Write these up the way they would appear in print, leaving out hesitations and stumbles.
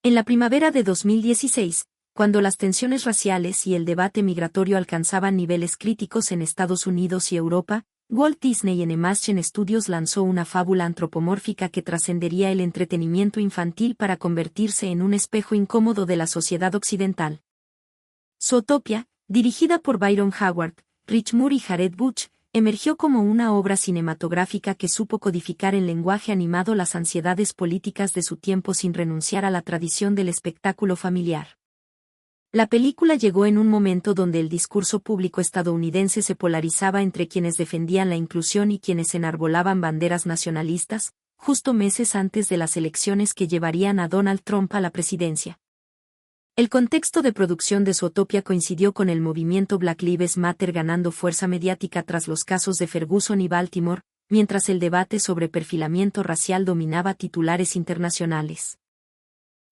En la primavera de 2016, cuando las tensiones raciales y el debate migratorio alcanzaban niveles críticos en Estados Unidos y Europa, Walt Disney Animation Studios lanzó una fábula antropomórfica que trascendería el entretenimiento infantil para convertirse en un espejo incómodo de la sociedad occidental. Zootopia, dirigida por Byron Howard, Rich Moore y Jared Butch, emergió como una obra cinematográfica que supo codificar en lenguaje animado las ansiedades políticas de su tiempo sin renunciar a la tradición del espectáculo familiar. La película llegó en un momento donde el discurso público estadounidense se polarizaba entre quienes defendían la inclusión y quienes enarbolaban banderas nacionalistas, justo meses antes de las elecciones que llevarían a Donald Trump a la presidencia. El contexto de producción de Zootopia coincidió con el movimiento Black Lives Matter ganando fuerza mediática tras los casos de Ferguson y Baltimore, mientras el debate sobre perfilamiento racial dominaba titulares internacionales.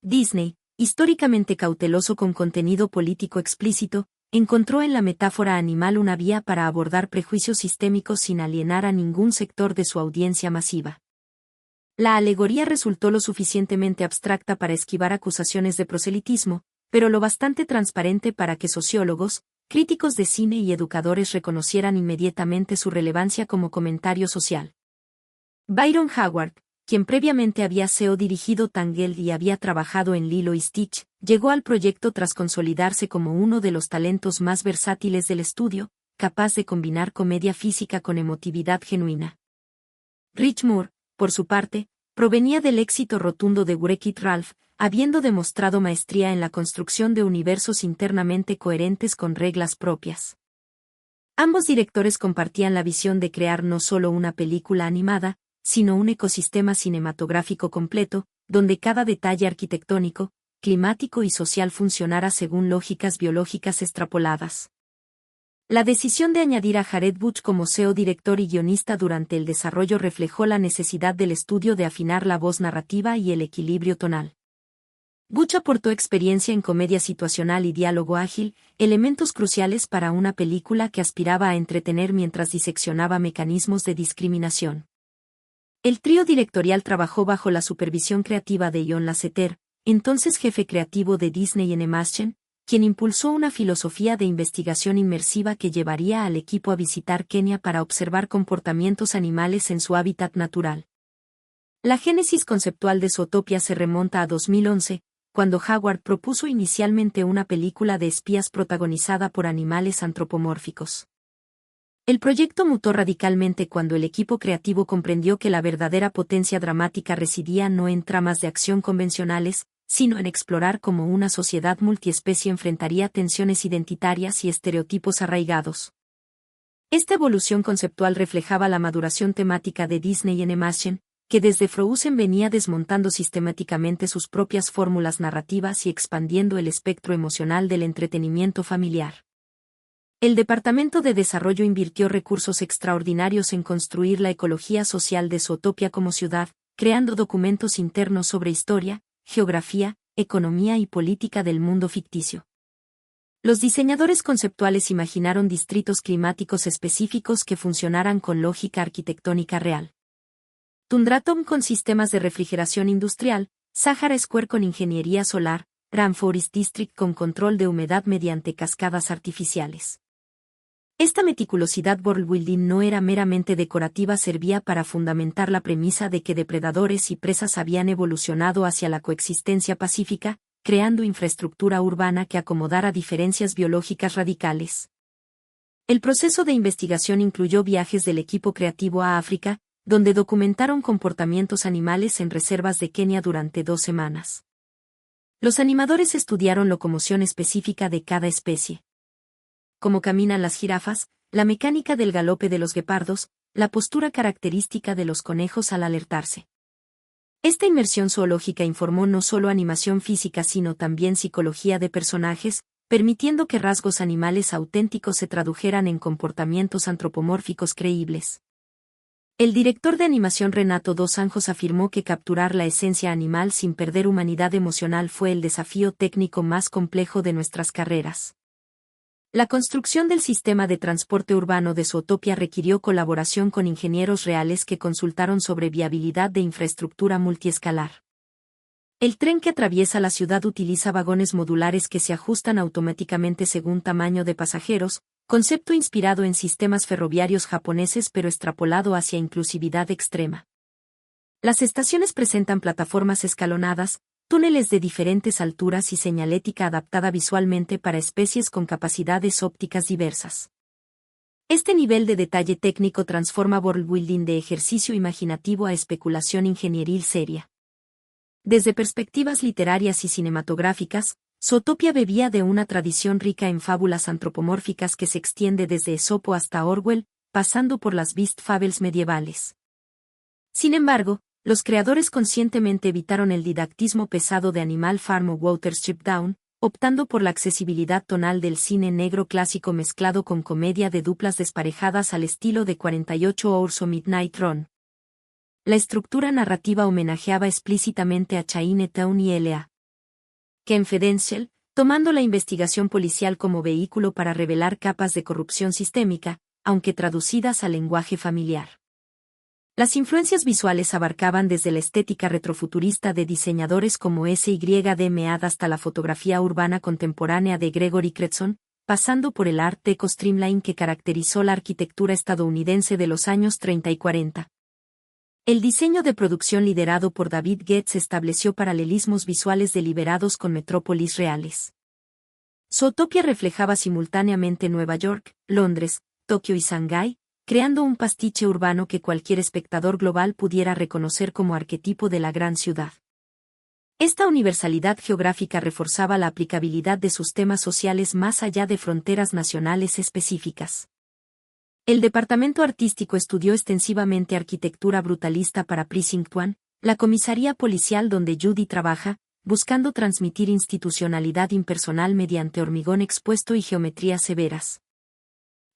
Disney, históricamente cauteloso con contenido político explícito, encontró en la metáfora animal una vía para abordar prejuicios sistémicos sin alienar a ningún sector de su audiencia masiva. La alegoría resultó lo suficientemente abstracta para esquivar acusaciones de proselitismo, pero lo bastante transparente para que sociólogos, críticos de cine y educadores reconocieran inmediatamente su relevancia como comentario social. Byron Howard, quien previamente había dirigido Tangled y había trabajado en Lilo y Stitch, llegó al proyecto tras consolidarse como uno de los talentos más versátiles del estudio, capaz de combinar comedia física con emotividad genuina. Rich Moore, por su parte, provenía del éxito rotundo de Wreck-It Ralph, habiendo demostrado maestría en la construcción de universos internamente coherentes con reglas propias. Ambos directores compartían la visión de crear no solo una película animada, sino un ecosistema cinematográfico completo, donde cada detalle arquitectónico, climático y social funcionara según lógicas biológicas extrapoladas. La decisión de añadir a Jared Butch como director y guionista durante el desarrollo reflejó la necesidad del estudio de afinar la voz narrativa y el equilibrio tonal. Butch aportó experiencia en comedia situacional y diálogo ágil, elementos cruciales para una película que aspiraba a entretener mientras diseccionaba mecanismos de discriminación. El trío directorial trabajó bajo la supervisión creativa de John Lasseter, entonces jefe creativo de Disney Animation, quien impulsó una filosofía de investigación inmersiva que llevaría al equipo a visitar Kenia para observar comportamientos animales en su hábitat natural. La génesis conceptual de Zootopia se remonta a 2011, cuando Howard propuso inicialmente una película de espías protagonizada por animales antropomórficos. El proyecto mutó radicalmente cuando el equipo creativo comprendió que la verdadera potencia dramática residía no en tramas de acción convencionales, sino en explorar cómo una sociedad multiespecie enfrentaría tensiones identitarias y estereotipos arraigados. Esta evolución conceptual reflejaba la maduración temática de Disney Animation, que desde Frozen venía desmontando sistemáticamente sus propias fórmulas narrativas y expandiendo el espectro emocional del entretenimiento familiar. El Departamento de Desarrollo invirtió recursos extraordinarios en construir la ecología social de Zootopia como ciudad, creando documentos internos sobre historia, geografía, economía y política del mundo ficticio. Los diseñadores conceptuales imaginaron distritos climáticos específicos que funcionaran con lógica arquitectónica real. Tundratom con sistemas de refrigeración industrial, Sahara Square con ingeniería solar, Rainforest District con control de humedad mediante cascadas artificiales. Esta meticulosidad worldbuilding no era meramente decorativa, servía para fundamentar la premisa de que depredadores y presas habían evolucionado hacia la coexistencia pacífica, creando infraestructura urbana que acomodara diferencias biológicas radicales. El proceso de investigación incluyó viajes del equipo creativo a África, donde documentaron comportamientos animales en reservas de Kenia durante 2 semanas. Los animadores estudiaron locomoción específica de cada especie. Cómo caminan las jirafas, la mecánica del galope de los guepardos, la postura característica de los conejos al alertarse. Esta inmersión zoológica informó no solo animación física sino también psicología de personajes, permitiendo que rasgos animales auténticos se tradujeran en comportamientos antropomórficos creíbles. El director de animación Renato dos Anjos afirmó que capturar la esencia animal sin perder humanidad emocional fue el desafío técnico más complejo de nuestras carreras. La construcción del sistema de transporte urbano de Zootopia requirió colaboración con ingenieros reales que consultaron sobre viabilidad de infraestructura multiescalar. El tren que atraviesa la ciudad utiliza vagones modulares que se ajustan automáticamente según tamaño de pasajeros, concepto inspirado en sistemas ferroviarios japoneses pero extrapolado hacia inclusividad extrema. Las estaciones presentan plataformas escalonadas, túneles de diferentes alturas y señalética adaptada visualmente para especies con capacidades ópticas diversas. Este nivel de detalle técnico transforma worldbuilding de ejercicio imaginativo a especulación ingenieril seria. Desde perspectivas literarias y cinematográficas, Zootopia bebía de una tradición rica en fábulas antropomórficas que se extiende desde Esopo hasta Orwell, pasando por las Beast Fables medievales. Sin embargo, los creadores conscientemente evitaron el didactismo pesado de Animal Farm o Watership Down, optando por la accesibilidad tonal del cine negro clásico mezclado con comedia de duplas desparejadas al estilo de 48 Hours o Midnight Run. La estructura narrativa homenajeaba explícitamente a Chinatown y L.A. Confidential, tomando la investigación policial como vehículo para revelar capas de corrupción sistémica, aunque traducidas al lenguaje familiar. Las influencias visuales abarcaban desde la estética retrofuturista de diseñadores como S.Y.D. Mead hasta la fotografía urbana contemporánea de Gregory Cretson, pasando por el Art Deco streamline que caracterizó la arquitectura estadounidense de los años 30 y 40. El diseño de producción liderado por David Goetz estableció paralelismos visuales deliberados con metrópolis reales. Zootopia reflejaba simultáneamente Nueva York, Londres, Tokio y Shanghái, creando un pastiche urbano que cualquier espectador global pudiera reconocer como arquetipo de la gran ciudad. Esta universalidad geográfica reforzaba la aplicabilidad de sus temas sociales más allá de fronteras nacionales específicas. El departamento artístico estudió extensivamente arquitectura brutalista para Precinct 1, la comisaría policial donde Judy trabaja, buscando transmitir institucionalidad impersonal mediante hormigón expuesto y geometrías severas.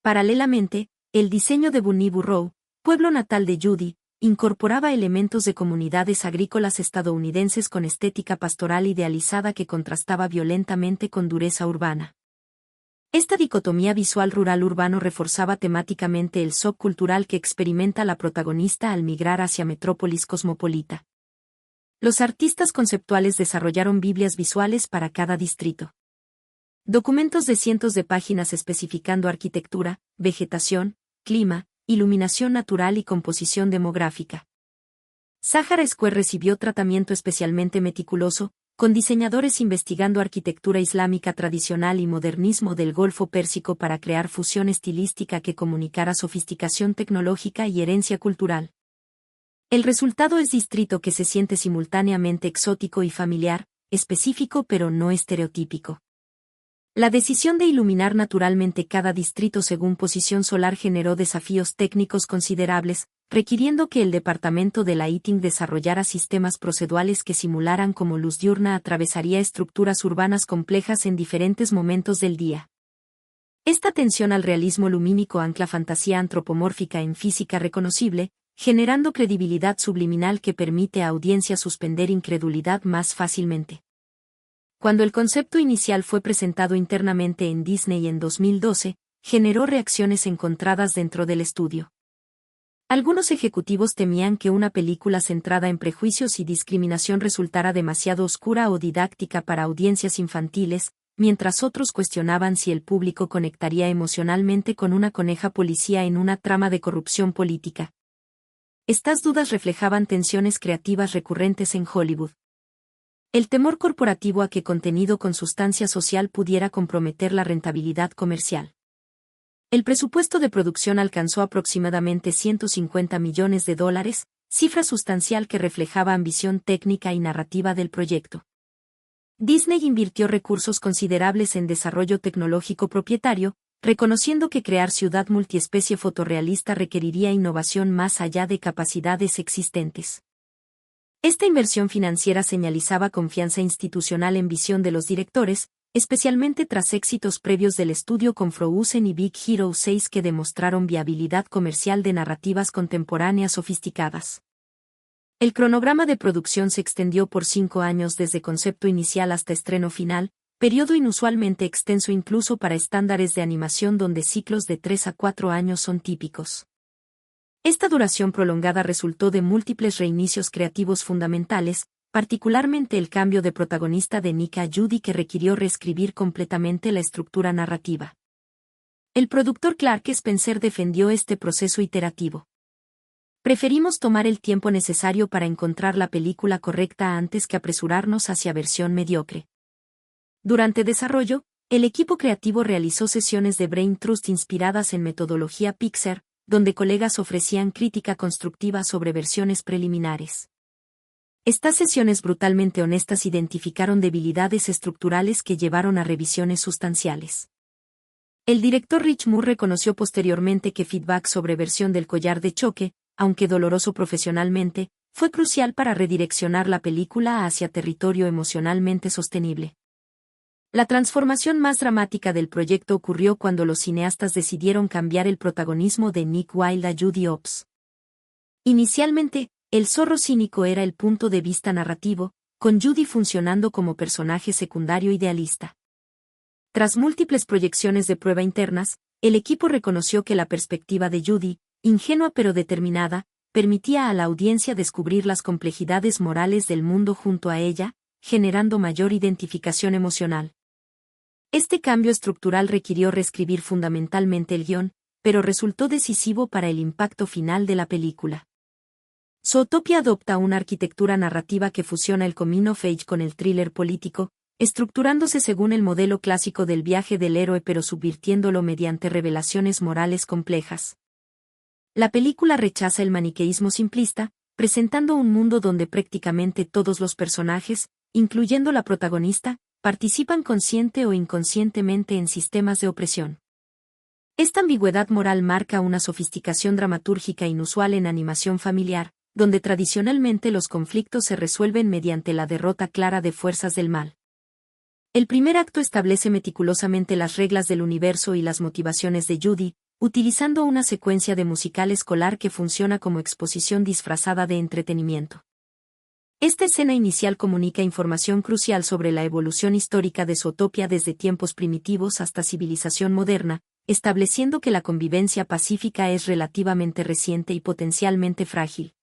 Paralelamente, el diseño de Bunny Burrow, pueblo natal de Judy, incorporaba elementos de comunidades agrícolas estadounidenses con estética pastoral idealizada que contrastaba violentamente con dureza urbana. Esta dicotomía visual rural-urbano reforzaba temáticamente el shock cultural que experimenta la protagonista al migrar hacia metrópolis cosmopolita. Los artistas conceptuales desarrollaron biblias visuales para cada distrito. Documentos de cientos de páginas especificando arquitectura, vegetación, clima, iluminación natural y composición demográfica. Sahara Square recibió tratamiento especialmente meticuloso, con diseñadores investigando arquitectura islámica tradicional y modernismo del Golfo Pérsico para crear fusión estilística que comunicara sofisticación tecnológica y herencia cultural. El resultado es distrito que se siente simultáneamente exótico y familiar, específico pero no estereotípico. La decisión de iluminar naturalmente cada distrito según posición solar generó desafíos técnicos considerables, requiriendo que el departamento de lighting desarrollara sistemas procedurales que simularan cómo luz diurna atravesaría estructuras urbanas complejas en diferentes momentos del día. Esta atención al realismo lumínico ancla fantasía antropomórfica en física reconocible, generando credibilidad subliminal que permite a audiencias suspender incredulidad más fácilmente. Cuando el concepto inicial fue presentado internamente en Disney en 2012, generó reacciones encontradas dentro del estudio. Algunos ejecutivos temían que una película centrada en prejuicios y discriminación resultara demasiado oscura o didáctica para audiencias infantiles, mientras otros cuestionaban si el público conectaría emocionalmente con una coneja policía en una trama de corrupción política. Estas dudas reflejaban tensiones creativas recurrentes en Hollywood. El temor corporativo a que contenido con sustancia social pudiera comprometer la rentabilidad comercial. El presupuesto de producción alcanzó aproximadamente $150 millones, cifra sustancial que reflejaba ambición técnica y narrativa del proyecto. Disney invirtió recursos considerables en desarrollo tecnológico propietario, reconociendo que crear ciudad multiespecie fotorrealista requeriría innovación más allá de capacidades existentes. Esta inversión financiera señalizaba confianza institucional en visión de los directores, especialmente tras éxitos previos del estudio con Frozen y Big Hero 6 que demostraron viabilidad comercial de narrativas contemporáneas sofisticadas. El cronograma de producción se extendió por 5 años desde concepto inicial hasta estreno final, periodo inusualmente extenso incluso para estándares de animación donde ciclos de 3 a 4 años son típicos. Esta duración prolongada resultó de múltiples reinicios creativos fundamentales, particularmente el cambio de protagonista de Nick a Judy que requirió reescribir completamente la estructura narrativa. El productor Clark Spencer defendió este proceso iterativo. Preferimos tomar el tiempo necesario para encontrar la película correcta antes que apresurarnos hacia versión mediocre. Durante desarrollo, el equipo creativo realizó sesiones de brain trust inspiradas en metodología Pixar, donde colegas ofrecían crítica constructiva sobre versiones preliminares. Estas sesiones brutalmente honestas identificaron debilidades estructurales que llevaron a revisiones sustanciales. El director Rich Moore reconoció posteriormente que feedback sobre versión del collar de choque, aunque doloroso profesionalmente, fue crucial para redireccionar la película hacia territorio emocionalmente sostenible. La transformación más dramática del proyecto ocurrió cuando los cineastas decidieron cambiar el protagonismo de Nick Wilde a Judy Hopps. Inicialmente, el zorro cínico era el punto de vista narrativo, con Judy funcionando como personaje secundario idealista. Tras múltiples proyecciones de prueba internas, el equipo reconoció que la perspectiva de Judy, ingenua pero determinada, permitía a la audiencia descubrir las complejidades morales del mundo junto a ella, generando mayor identificación emocional. Este cambio estructural requirió reescribir fundamentalmente el guión, pero resultó decisivo para el impacto final de la película. Zootopia adopta una arquitectura narrativa que fusiona el coming of age con el thriller político, estructurándose según el modelo clásico del viaje del héroe pero subvirtiéndolo mediante revelaciones morales complejas. La película rechaza el maniqueísmo simplista, presentando un mundo donde prácticamente todos los personajes, incluyendo la protagonista, participan consciente o inconscientemente en sistemas de opresión. Esta ambigüedad moral marca una sofisticación dramatúrgica inusual en animación familiar, donde tradicionalmente los conflictos se resuelven mediante la derrota clara de fuerzas del mal. El primer acto establece meticulosamente las reglas del universo y las motivaciones de Judy, utilizando una secuencia de musical escolar que funciona como exposición disfrazada de entretenimiento. Esta escena inicial comunica información crucial sobre la evolución histórica de Zootopia desde tiempos primitivos hasta civilización moderna, estableciendo que la convivencia pacífica es relativamente reciente y potencialmente frágil.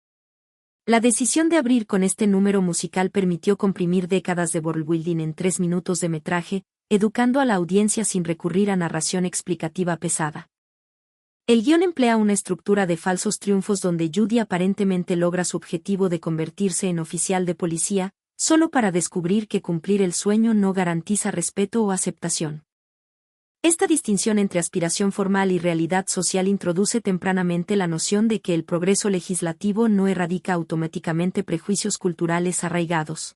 La decisión de abrir con este número musical permitió comprimir décadas de worldbuilding en 3 minutos de metraje, educando a la audiencia sin recurrir a narración explicativa pesada. El guión emplea una estructura de falsos triunfos donde Judy aparentemente logra su objetivo de convertirse en oficial de policía, solo para descubrir que cumplir el sueño no garantiza respeto o aceptación. Esta distinción entre aspiración formal y realidad social introduce tempranamente la noción de que el progreso legislativo no erradica automáticamente prejuicios culturales arraigados.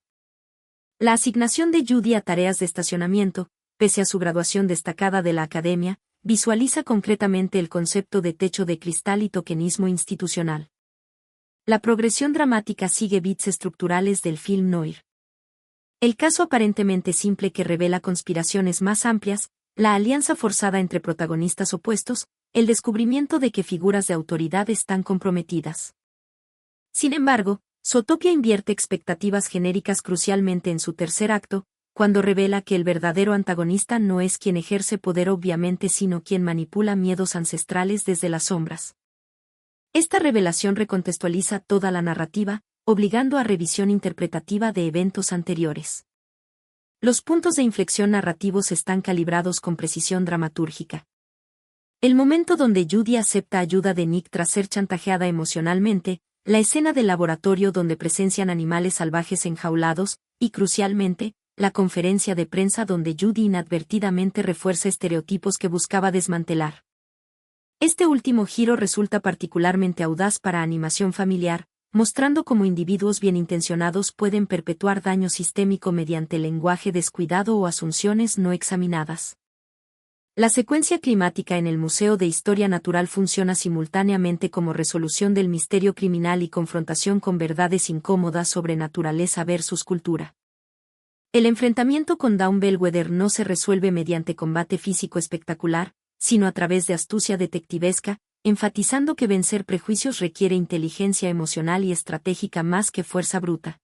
La asignación de Judy a tareas de estacionamiento, pese a su graduación destacada de la academia, visualiza concretamente el concepto de techo de cristal y tokenismo institucional. La progresión dramática sigue bits estructurales del film noir. El caso aparentemente simple que revela conspiraciones más amplias, la alianza forzada entre protagonistas opuestos, el descubrimiento de que figuras de autoridad están comprometidas. Sin embargo, Zootopia invierte expectativas genéricas crucialmente en su tercer acto, cuando revela que el verdadero antagonista no es quien ejerce poder obviamente sino quien manipula miedos ancestrales desde las sombras. Esta revelación recontextualiza toda la narrativa, obligando a revisión interpretativa de eventos anteriores. Los puntos de inflexión narrativos están calibrados con precisión dramatúrgica. El momento donde Judy acepta ayuda de Nick tras ser chantajeada emocionalmente, la escena del laboratorio donde presencian animales salvajes enjaulados, y crucialmente, la conferencia de prensa donde Judy inadvertidamente refuerza estereotipos que buscaba desmantelar. Este último giro resulta particularmente audaz para animación familiar, mostrando cómo individuos bien intencionados pueden perpetuar daño sistémico mediante lenguaje descuidado o asunciones no examinadas. La secuencia climática en el Museo de Historia Natural funciona simultáneamente como resolución del misterio criminal y confrontación con verdades incómodas sobre naturaleza versus cultura. El enfrentamiento con Dawn Bellwether no se resuelve mediante combate físico espectacular, sino a través de astucia detectivesca, enfatizando que vencer prejuicios requiere inteligencia emocional y estratégica más que fuerza bruta.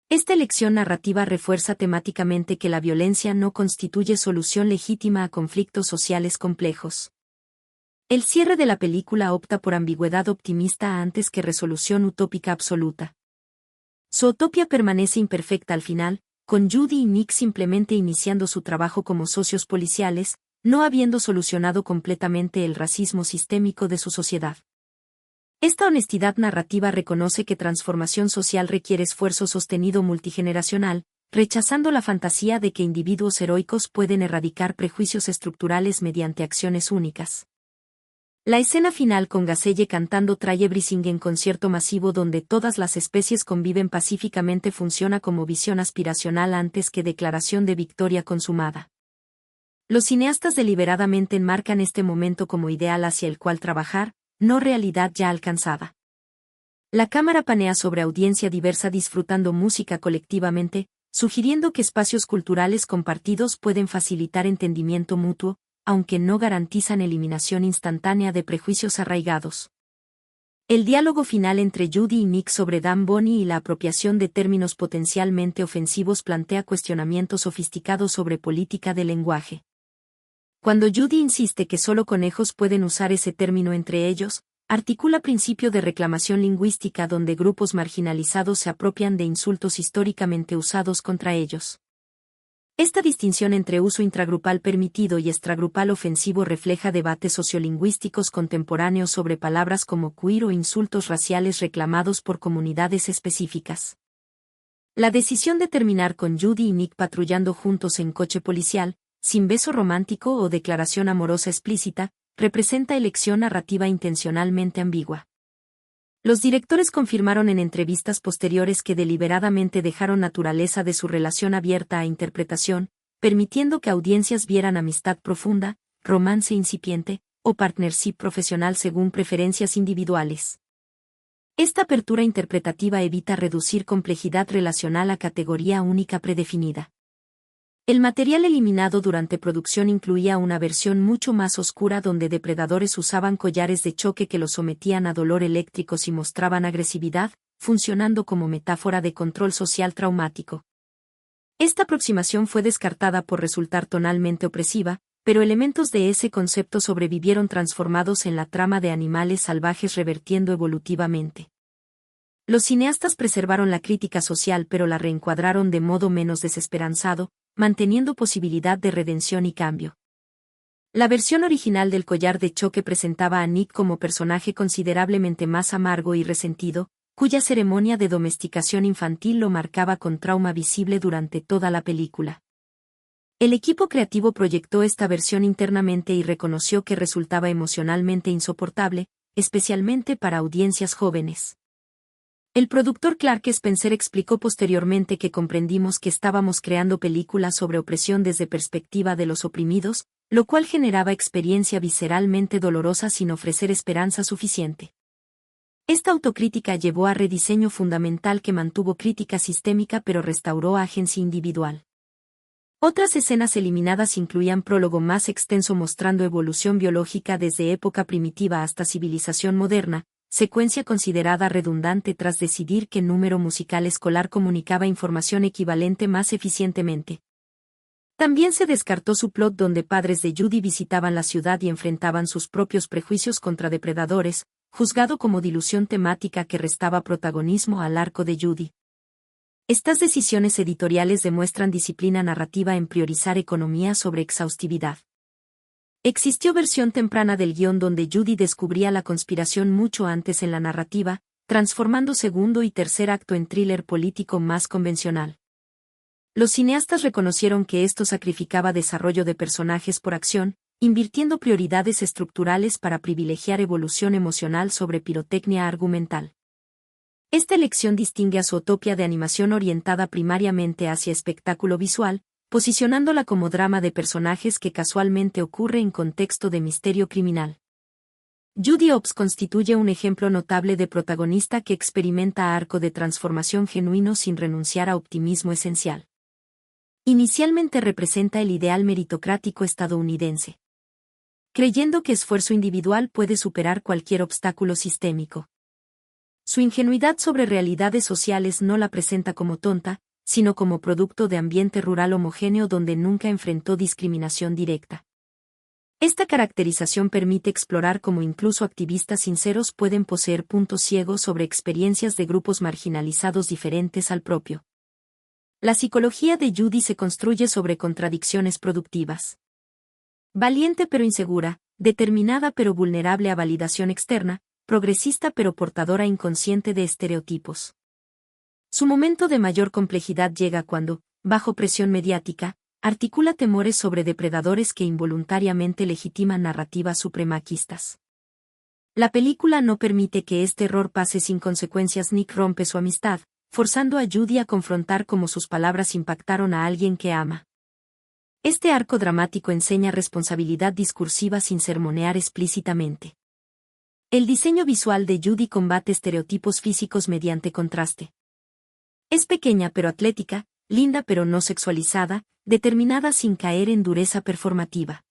Esta elección narrativa refuerza temáticamente que la violencia no constituye solución legítima a conflictos sociales complejos. El cierre de la película opta por ambigüedad optimista antes que resolución utópica absoluta. Zootopia permanece imperfecta al final, con Judy y Nick simplemente iniciando su trabajo como socios policiales, no habiendo solucionado completamente el racismo sistémico de su sociedad. Esta honestidad narrativa reconoce que transformación social requiere esfuerzo sostenido multigeneracional, rechazando la fantasía de que individuos heroicos pueden erradicar prejuicios estructurales mediante acciones únicas. La escena final con Gazelle cantando Traye Brising en concierto masivo donde todas las especies conviven pacíficamente funciona como visión aspiracional antes que declaración de victoria consumada. Los cineastas deliberadamente enmarcan este momento como ideal hacia el cual trabajar, no realidad ya alcanzada. La cámara panea sobre audiencia diversa disfrutando música colectivamente, sugiriendo que espacios culturales compartidos pueden facilitar entendimiento mutuo, aunque no garantizan eliminación instantánea de prejuicios arraigados. El diálogo final entre Judy y Nick sobre Dan Bonnie y la apropiación de términos potencialmente ofensivos plantea cuestionamientos sofisticados sobre política del lenguaje. Cuando Judy insiste que solo conejos pueden usar ese término entre ellos, articula principio de reclamación lingüística donde grupos marginalizados se apropian de insultos históricamente usados contra ellos. Esta distinción entre uso intragrupal permitido y extragrupal ofensivo refleja debates sociolingüísticos contemporáneos sobre palabras como queer o insultos raciales reclamados por comunidades específicas. La decisión de terminar con Judy y Nick patrullando juntos en coche policial, sin beso romántico o declaración amorosa explícita, representa elección narrativa intencionalmente ambigua. Los directores confirmaron en entrevistas posteriores que deliberadamente dejaron naturaleza de su relación abierta a interpretación, permitiendo que audiencias vieran amistad profunda, romance incipiente, o partnership profesional según preferencias individuales. Esta apertura interpretativa evita reducir complejidad relacional a categoría única predefinida. El material eliminado durante producción incluía una versión mucho más oscura donde depredadores usaban collares de choque que los sometían a dolor eléctrico y mostraban agresividad, funcionando como metáfora de control social traumático. Esta aproximación fue descartada por resultar tonalmente opresiva, pero elementos de ese concepto sobrevivieron transformados en la trama de animales salvajes revertiendo evolutivamente. Los cineastas preservaron la crítica social pero la reencuadraron de modo menos desesperanzado, manteniendo posibilidad de redención y cambio. La versión original del collar de choque presentaba a Nick como personaje considerablemente más amargo y resentido, cuya ceremonia de domesticación infantil lo marcaba con trauma visible durante toda la película. El equipo creativo proyectó esta versión internamente y reconoció que resultaba emocionalmente insoportable, especialmente para audiencias jóvenes. El productor Clark Spencer explicó posteriormente que comprendimos que estábamos creando películas sobre opresión desde perspectiva de los oprimidos, lo cual generaba experiencia visceralmente dolorosa sin ofrecer esperanza suficiente. Esta autocrítica llevó a rediseño fundamental que mantuvo crítica sistémica pero restauró agencia individual. Otras escenas eliminadas incluían prólogo más extenso mostrando evolución biológica desde época primitiva hasta civilización moderna, secuencia considerada redundante tras decidir qué número musical escolar comunicaba información equivalente más eficientemente. También se descartó su plot donde padres de Judy visitaban la ciudad y enfrentaban sus propios prejuicios contra depredadores, juzgado como dilución temática que restaba protagonismo al arco de Judy. Estas decisiones editoriales demuestran disciplina narrativa en priorizar economía sobre exhaustividad. Existió versión temprana del guión donde Judy descubría la conspiración mucho antes en la narrativa, transformando segundo y tercer acto en thriller político más convencional. Los cineastas reconocieron que esto sacrificaba desarrollo de personajes por acción, invirtiendo prioridades estructurales para privilegiar evolución emocional sobre pirotecnia argumental. Esta elección distingue a Zootopia de animación orientada primariamente hacia espectáculo visual, posicionándola como drama de personajes que casualmente ocurre en contexto de misterio criminal. Judy Hopps constituye un ejemplo notable de protagonista que experimenta arco de transformación genuino sin renunciar a optimismo esencial. Inicialmente representa el ideal meritocrático estadounidense, creyendo que esfuerzo individual puede superar cualquier obstáculo sistémico. Su ingenuidad sobre realidades sociales no la presenta como tonta, sino como producto de ambiente rural homogéneo donde nunca enfrentó discriminación directa. Esta caracterización permite explorar cómo incluso activistas sinceros pueden poseer puntos ciegos sobre experiencias de grupos marginalizados diferentes al propio. La psicología de Judy se construye sobre contradicciones productivas. Valiente pero insegura, determinada pero vulnerable a validación externa, progresista pero portadora inconsciente de estereotipos. Su momento de mayor complejidad llega cuando, bajo presión mediática, articula temores sobre depredadores que involuntariamente legitiman narrativas supremacistas. La película no permite que este error pase sin consecuencias. Nick rompe su amistad, forzando a Judy a confrontar cómo sus palabras impactaron a alguien que ama. Este arco dramático enseña responsabilidad discursiva sin sermonear explícitamente. El diseño visual de Judy combate estereotipos físicos mediante contraste. Es pequeña pero atlética, linda pero no sexualizada, determinada sin caer en dureza performativa.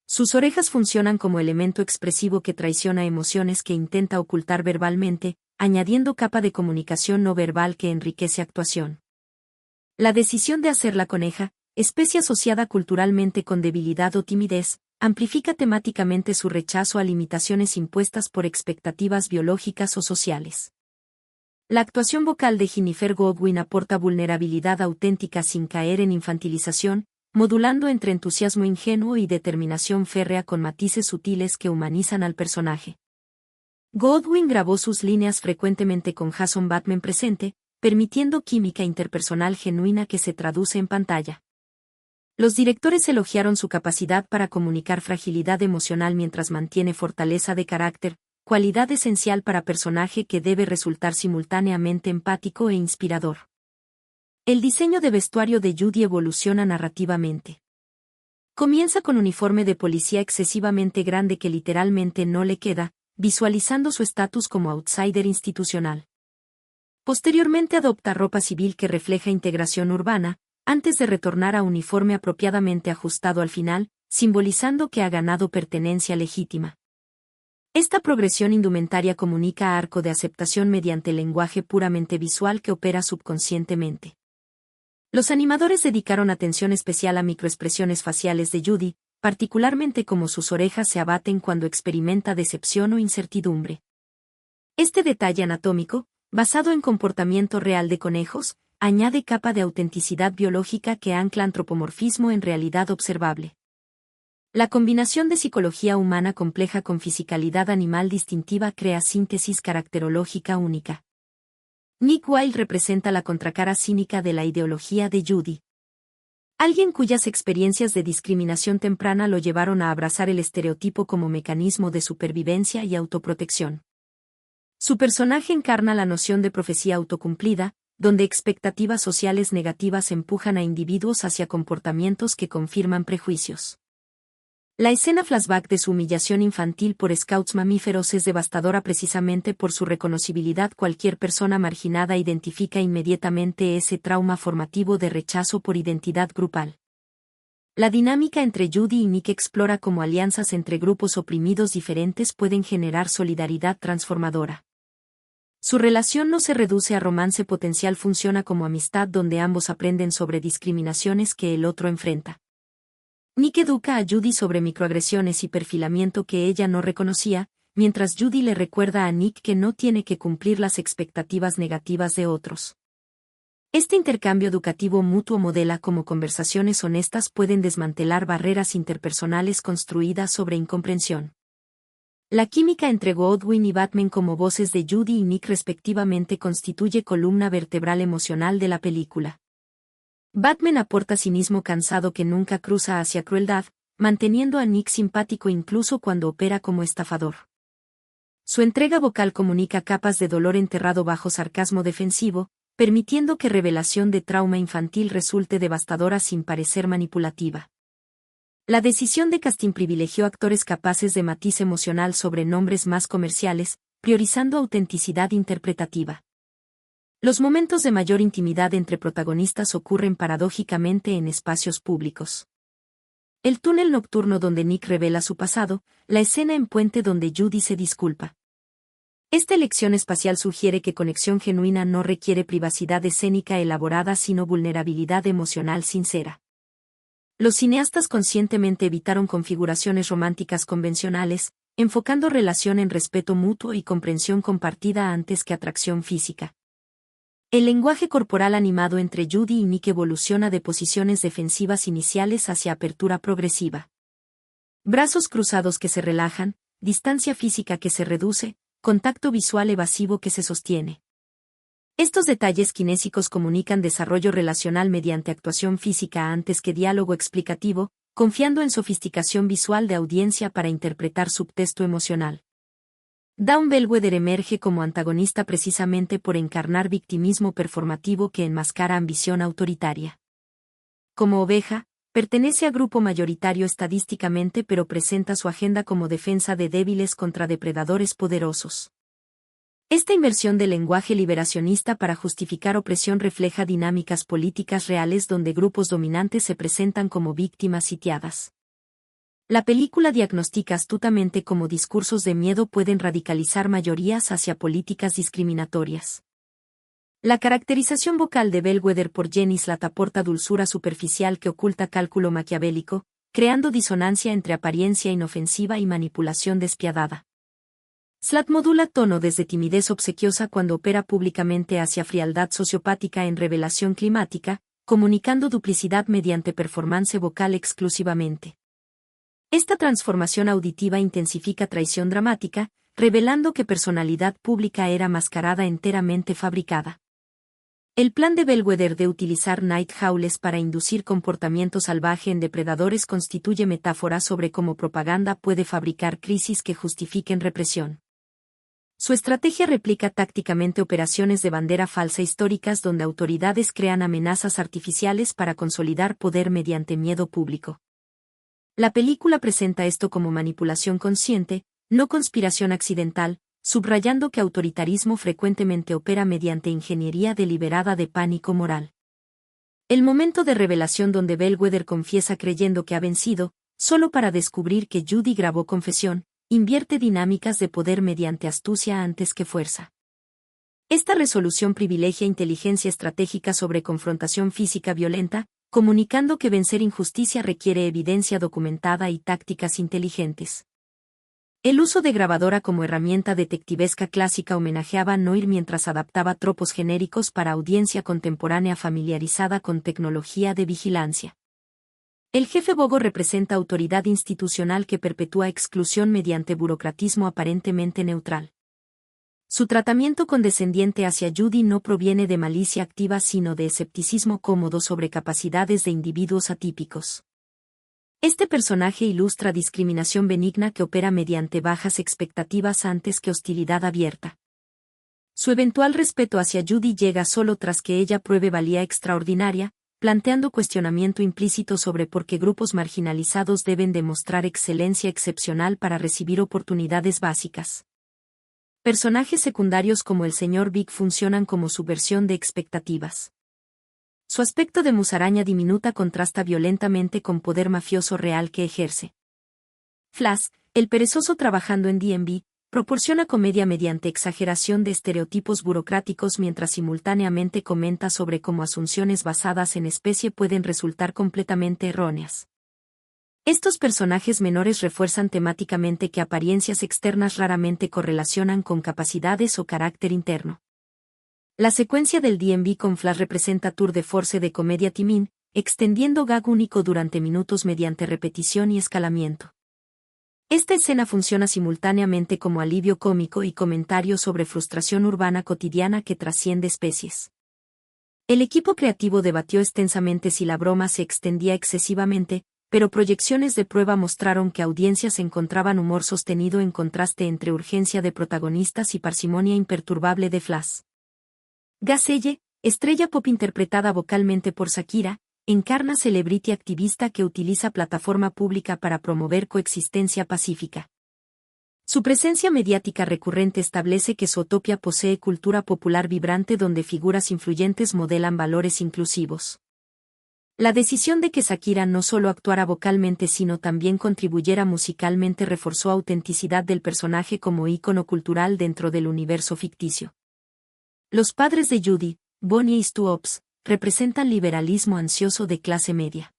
Sus orejas funcionan como elemento expresivo que traiciona emociones que intenta ocultar verbalmente, añadiendo capa de comunicación no verbal que enriquece actuación. La decisión de hacer la coneja, especie asociada culturalmente con debilidad o timidez, amplifica temáticamente su rechazo a limitaciones impuestas por expectativas biológicas o sociales. La actuación vocal de Ginnifer Godwin aporta vulnerabilidad auténtica sin caer en infantilización, modulando entre entusiasmo ingenuo y determinación férrea con matices sutiles que humanizan al personaje. Godwin grabó sus líneas frecuentemente con Jason Bateman presente, permitiendo química interpersonal genuina que se traduce en pantalla. Los directores elogiaron su capacidad para comunicar fragilidad emocional mientras mantiene fortaleza de carácter, cualidad esencial para personaje que debe resultar simultáneamente empático e inspirador. El diseño de vestuario de Judy evoluciona narrativamente. Comienza con uniforme de policía excesivamente grande que literalmente no le queda, visualizando su estatus como outsider institucional. Posteriormente adopta ropa civil que refleja integración urbana, antes de retornar a uniforme apropiadamente ajustado al final, simbolizando que ha ganado pertenencia legítima. Esta progresión indumentaria comunica arco de aceptación mediante lenguaje puramente visual que opera subconscientemente. Los animadores dedicaron atención especial a microexpresiones faciales de Judy, particularmente cómo sus orejas se abaten cuando experimenta decepción o incertidumbre. Este detalle anatómico, basado en comportamiento real de conejos, añade capa de autenticidad biológica que ancla antropomorfismo en realidad observable. La combinación de psicología humana compleja con fisicalidad animal distintiva crea síntesis caracterológica única. Nick Wilde representa la contracara cínica de la ideología de Judy. Alguien cuyas experiencias de discriminación temprana lo llevaron a abrazar el estereotipo como mecanismo de supervivencia y autoprotección. Su personaje encarna la noción de profecía autocumplida, donde expectativas sociales negativas empujan a individuos hacia comportamientos que confirman prejuicios. La escena flashback de su humillación infantil por scouts mamíferos es devastadora precisamente por su reconocibilidad. Cualquier persona marginada identifica inmediatamente ese trauma formativo de rechazo por identidad grupal. La dinámica entre Judy y Nick explora cómo alianzas entre grupos oprimidos diferentes pueden generar solidaridad transformadora. Su relación no se reduce a romance potencial, funciona como amistad donde ambos aprenden sobre discriminaciones que el otro enfrenta. Nick educa a Judy sobre microagresiones y perfilamiento que ella no reconocía, mientras Judy le recuerda a Nick que no tiene que cumplir las expectativas negativas de otros. Este intercambio educativo mutuo modela cómo conversaciones honestas pueden desmantelar barreras interpersonales construidas sobre incomprensión. La química entre Godwin y Bateman como voces de Judy y Nick respectivamente constituye columna vertebral emocional de la película. Bateman aporta cinismo cansado que nunca cruza hacia crueldad, manteniendo a Nick simpático incluso cuando opera como estafador. Su entrega vocal comunica capas de dolor enterrado bajo sarcasmo defensivo, permitiendo que revelación de trauma infantil resulte devastadora sin parecer manipulativa. La decisión de casting privilegió actores capaces de matiz emocional sobre nombres más comerciales, priorizando autenticidad interpretativa. Los momentos de mayor intimidad entre protagonistas ocurren paradójicamente en espacios públicos. El túnel nocturno donde Nick revela su pasado, la escena en puente donde Judy se disculpa. Esta elección espacial sugiere que conexión genuina no requiere privacidad escénica elaborada sino vulnerabilidad emocional sincera. Los cineastas conscientemente evitaron configuraciones románticas convencionales, enfocando relación en respeto mutuo y comprensión compartida antes que atracción física. El lenguaje corporal animado entre Judy y Nick evoluciona de posiciones defensivas iniciales hacia apertura progresiva. Brazos cruzados que se relajan, distancia física que se reduce, contacto visual evasivo que se sostiene. Estos detalles kinésicos comunican desarrollo relacional mediante actuación física antes que diálogo explicativo, confiando en sofisticación visual de audiencia para interpretar subtexto emocional. Dawn Bellwether emerge como antagonista precisamente por encarnar victimismo performativo que enmascara ambición autoritaria. Como oveja, pertenece a grupo mayoritario estadísticamente pero presenta su agenda como defensa de débiles contra depredadores poderosos. Esta inversión del lenguaje liberacionista para justificar opresión refleja dinámicas políticas reales donde grupos dominantes se presentan como víctimas sitiadas. La película diagnostica astutamente cómo discursos de miedo pueden radicalizar mayorías hacia políticas discriminatorias. La caracterización vocal de Bellwether por Jenny Slate aporta dulzura superficial que oculta cálculo maquiavélico, creando disonancia entre apariencia inofensiva y manipulación despiadada. Slate modula tono desde timidez obsequiosa cuando opera públicamente hacia frialdad sociopática en revelación climática, comunicando duplicidad mediante performance vocal exclusivamente. Esta transformación auditiva intensifica traición dramática, revelando que personalidad pública era mascarada enteramente fabricada. El plan de Bellwether de utilizar night howls para inducir comportamiento salvaje en depredadores constituye metáfora sobre cómo propaganda puede fabricar crisis que justifiquen represión. Su estrategia replica tácticamente operaciones de bandera falsa históricas donde autoridades crean amenazas artificiales para consolidar poder mediante miedo público. La película presenta esto como manipulación consciente, no conspiración accidental, subrayando que autoritarismo frecuentemente opera mediante ingeniería deliberada de pánico moral. El momento de revelación donde Bellwether confiesa creyendo que ha vencido, solo para descubrir que Judy grabó confesión, invierte dinámicas de poder mediante astucia antes que fuerza. Esta resolución privilegia inteligencia estratégica sobre confrontación física violenta, comunicando que vencer injusticia requiere evidencia documentada y tácticas inteligentes. El uso de grabadora como herramienta detectivesca clásica homenajeaba a Noir mientras adaptaba tropos genéricos para audiencia contemporánea familiarizada con tecnología de vigilancia. El jefe Bogo representa autoridad institucional que perpetúa exclusión mediante burocratismo aparentemente neutral. Su tratamiento condescendiente hacia Judy no proviene de malicia activa sino de escepticismo cómodo sobre capacidades de individuos atípicos. Este personaje ilustra discriminación benigna que opera mediante bajas expectativas antes que hostilidad abierta. Su eventual respeto hacia Judy llega solo tras que ella pruebe valía extraordinaria, planteando cuestionamiento implícito sobre por qué grupos marginalizados deben demostrar excelencia excepcional para recibir oportunidades básicas. Personajes secundarios como el Sr. Big funcionan como subversión de expectativas. Su aspecto de musaraña diminuta contrasta violentamente con poder mafioso real que ejerce. Flash, el perezoso trabajando en D&B, proporciona comedia mediante exageración de estereotipos burocráticos mientras simultáneamente comenta sobre cómo asunciones basadas en especie pueden resultar completamente erróneas. Estos personajes menores refuerzan temáticamente que apariencias externas raramente correlacionan con capacidades o carácter interno. La secuencia del D&B con Flash representa tour de force de comedia timín, extendiendo gag único durante minutos mediante repetición y escalamiento. Esta escena funciona simultáneamente como alivio cómico y comentario sobre frustración urbana cotidiana que trasciende especies. El equipo creativo debatió extensamente si la broma se extendía excesivamente, pero proyecciones de prueba mostraron que audiencias encontraban humor sostenido en contraste entre urgencia de protagonistas y parsimonia imperturbable de Flash. Gaselle, estrella pop interpretada vocalmente por Shakira, encarna celebrity activista que utiliza plataforma pública para promover coexistencia pacífica. Su presencia mediática recurrente establece que Zootopia posee cultura popular vibrante donde figuras influyentes modelan valores inclusivos. La decisión de que Shakira no solo actuara vocalmente sino también contribuyera musicalmente reforzó autenticidad del personaje como ícono cultural dentro del universo ficticio. Los padres de Judy, Bonnie y Stu Ops, representan liberalismo ansioso de clase media.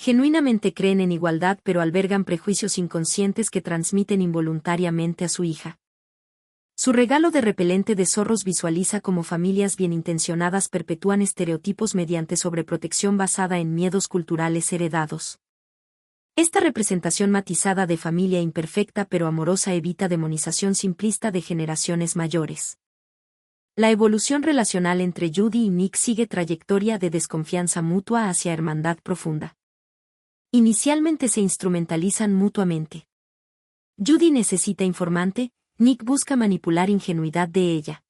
genuinamente creen en igualdad pero albergan prejuicios inconscientes que transmiten involuntariamente a su hija. Su regalo de repelente de zorros visualiza cómo familias bien intencionadas perpetúan estereotipos mediante sobreprotección basada en miedos culturales heredados. Esta representación matizada de familia imperfecta pero amorosa evita demonización simplista de generaciones mayores. La evolución relacional entre Judy y Nick sigue trayectoria de desconfianza mutua hacia hermandad profunda. Inicialmente se instrumentalizan mutuamente. Judy necesita informante, Nick busca manipular ingenuidad de ella.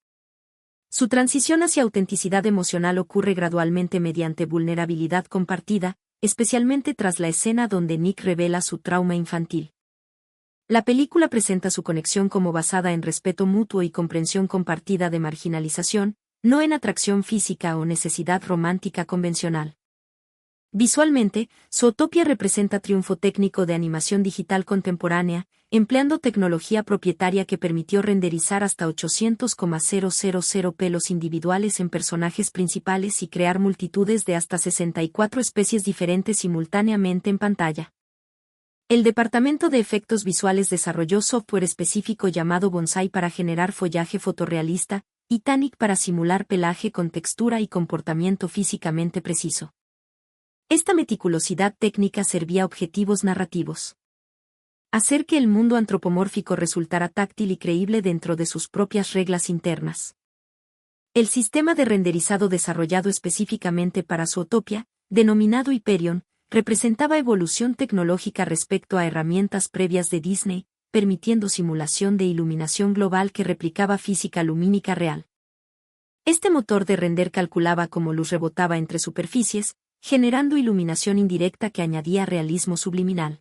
Su transición hacia autenticidad emocional ocurre gradualmente mediante vulnerabilidad compartida, especialmente tras la escena donde Nick revela su trauma infantil. La película presenta su conexión como basada en respeto mutuo y comprensión compartida de marginalización, no en atracción física o necesidad romántica convencional. Visualmente, Zootopia representa triunfo técnico de animación digital contemporánea, empleando tecnología propietaria que permitió renderizar hasta 800,000 pelos individuales en personajes principales y crear multitudes de hasta 64 especies diferentes simultáneamente en pantalla. El departamento de efectos visuales desarrolló software específico llamado Bonsai para generar follaje fotorrealista, y Tanic para simular pelaje con textura y comportamiento físicamente preciso. Esta meticulosidad técnica servía a objetivos narrativos. Hacer que el mundo antropomórfico resultara táctil y creíble dentro de sus propias reglas internas. El sistema de renderizado desarrollado específicamente para Zootopia, denominado Hyperion, representaba evolución tecnológica respecto a herramientas previas de Disney, permitiendo simulación de iluminación global que replicaba física lumínica real. Este motor de render calculaba cómo luz rebotaba entre superficies, generando iluminación indirecta que añadía realismo subliminal.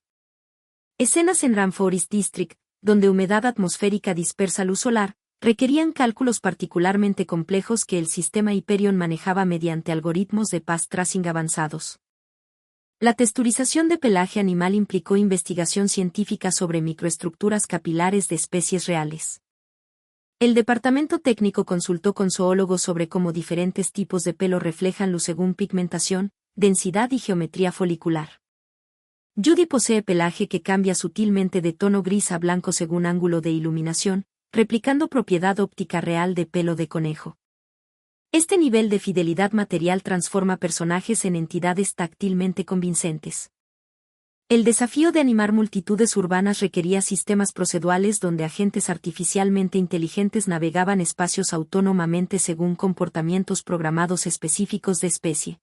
Escenas en Rainforest District, donde humedad atmosférica dispersa luz solar, requerían cálculos particularmente complejos que el sistema Hyperion manejaba mediante algoritmos de path tracing avanzados. La texturización de pelaje animal implicó investigación científica sobre microestructuras capilares de especies reales. El departamento técnico consultó con zoólogos sobre cómo diferentes tipos de pelo reflejan luz según pigmentación, densidad y geometría folicular. Judy posee pelaje que cambia sutilmente de tono gris a blanco según ángulo de iluminación, replicando propiedad óptica real de pelo de conejo. Este nivel de fidelidad material transforma personajes en entidades táctilmente convincentes. El desafío de animar multitudes urbanas requería sistemas procedurales donde agentes artificialmente inteligentes navegaban espacios autónomamente según comportamientos programados específicos de especie.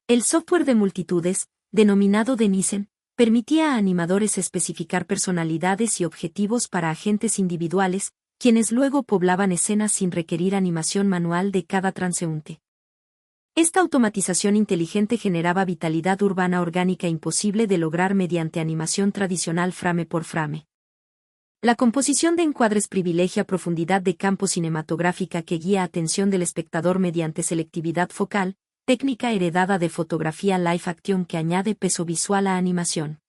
El software de multitudes, denominado Denizen, permitía a animadores especificar personalidades y objetivos para agentes individuales, quienes luego poblaban escenas sin requerir animación manual de cada transeúnte. Esta automatización inteligente generaba vitalidad urbana orgánica imposible de lograr mediante animación tradicional frame por frame. La composición de encuadres privilegia profundidad de campo cinematográfica que guía atención del espectador mediante selectividad focal, técnica heredada de fotografía live action que añade peso visual a animación.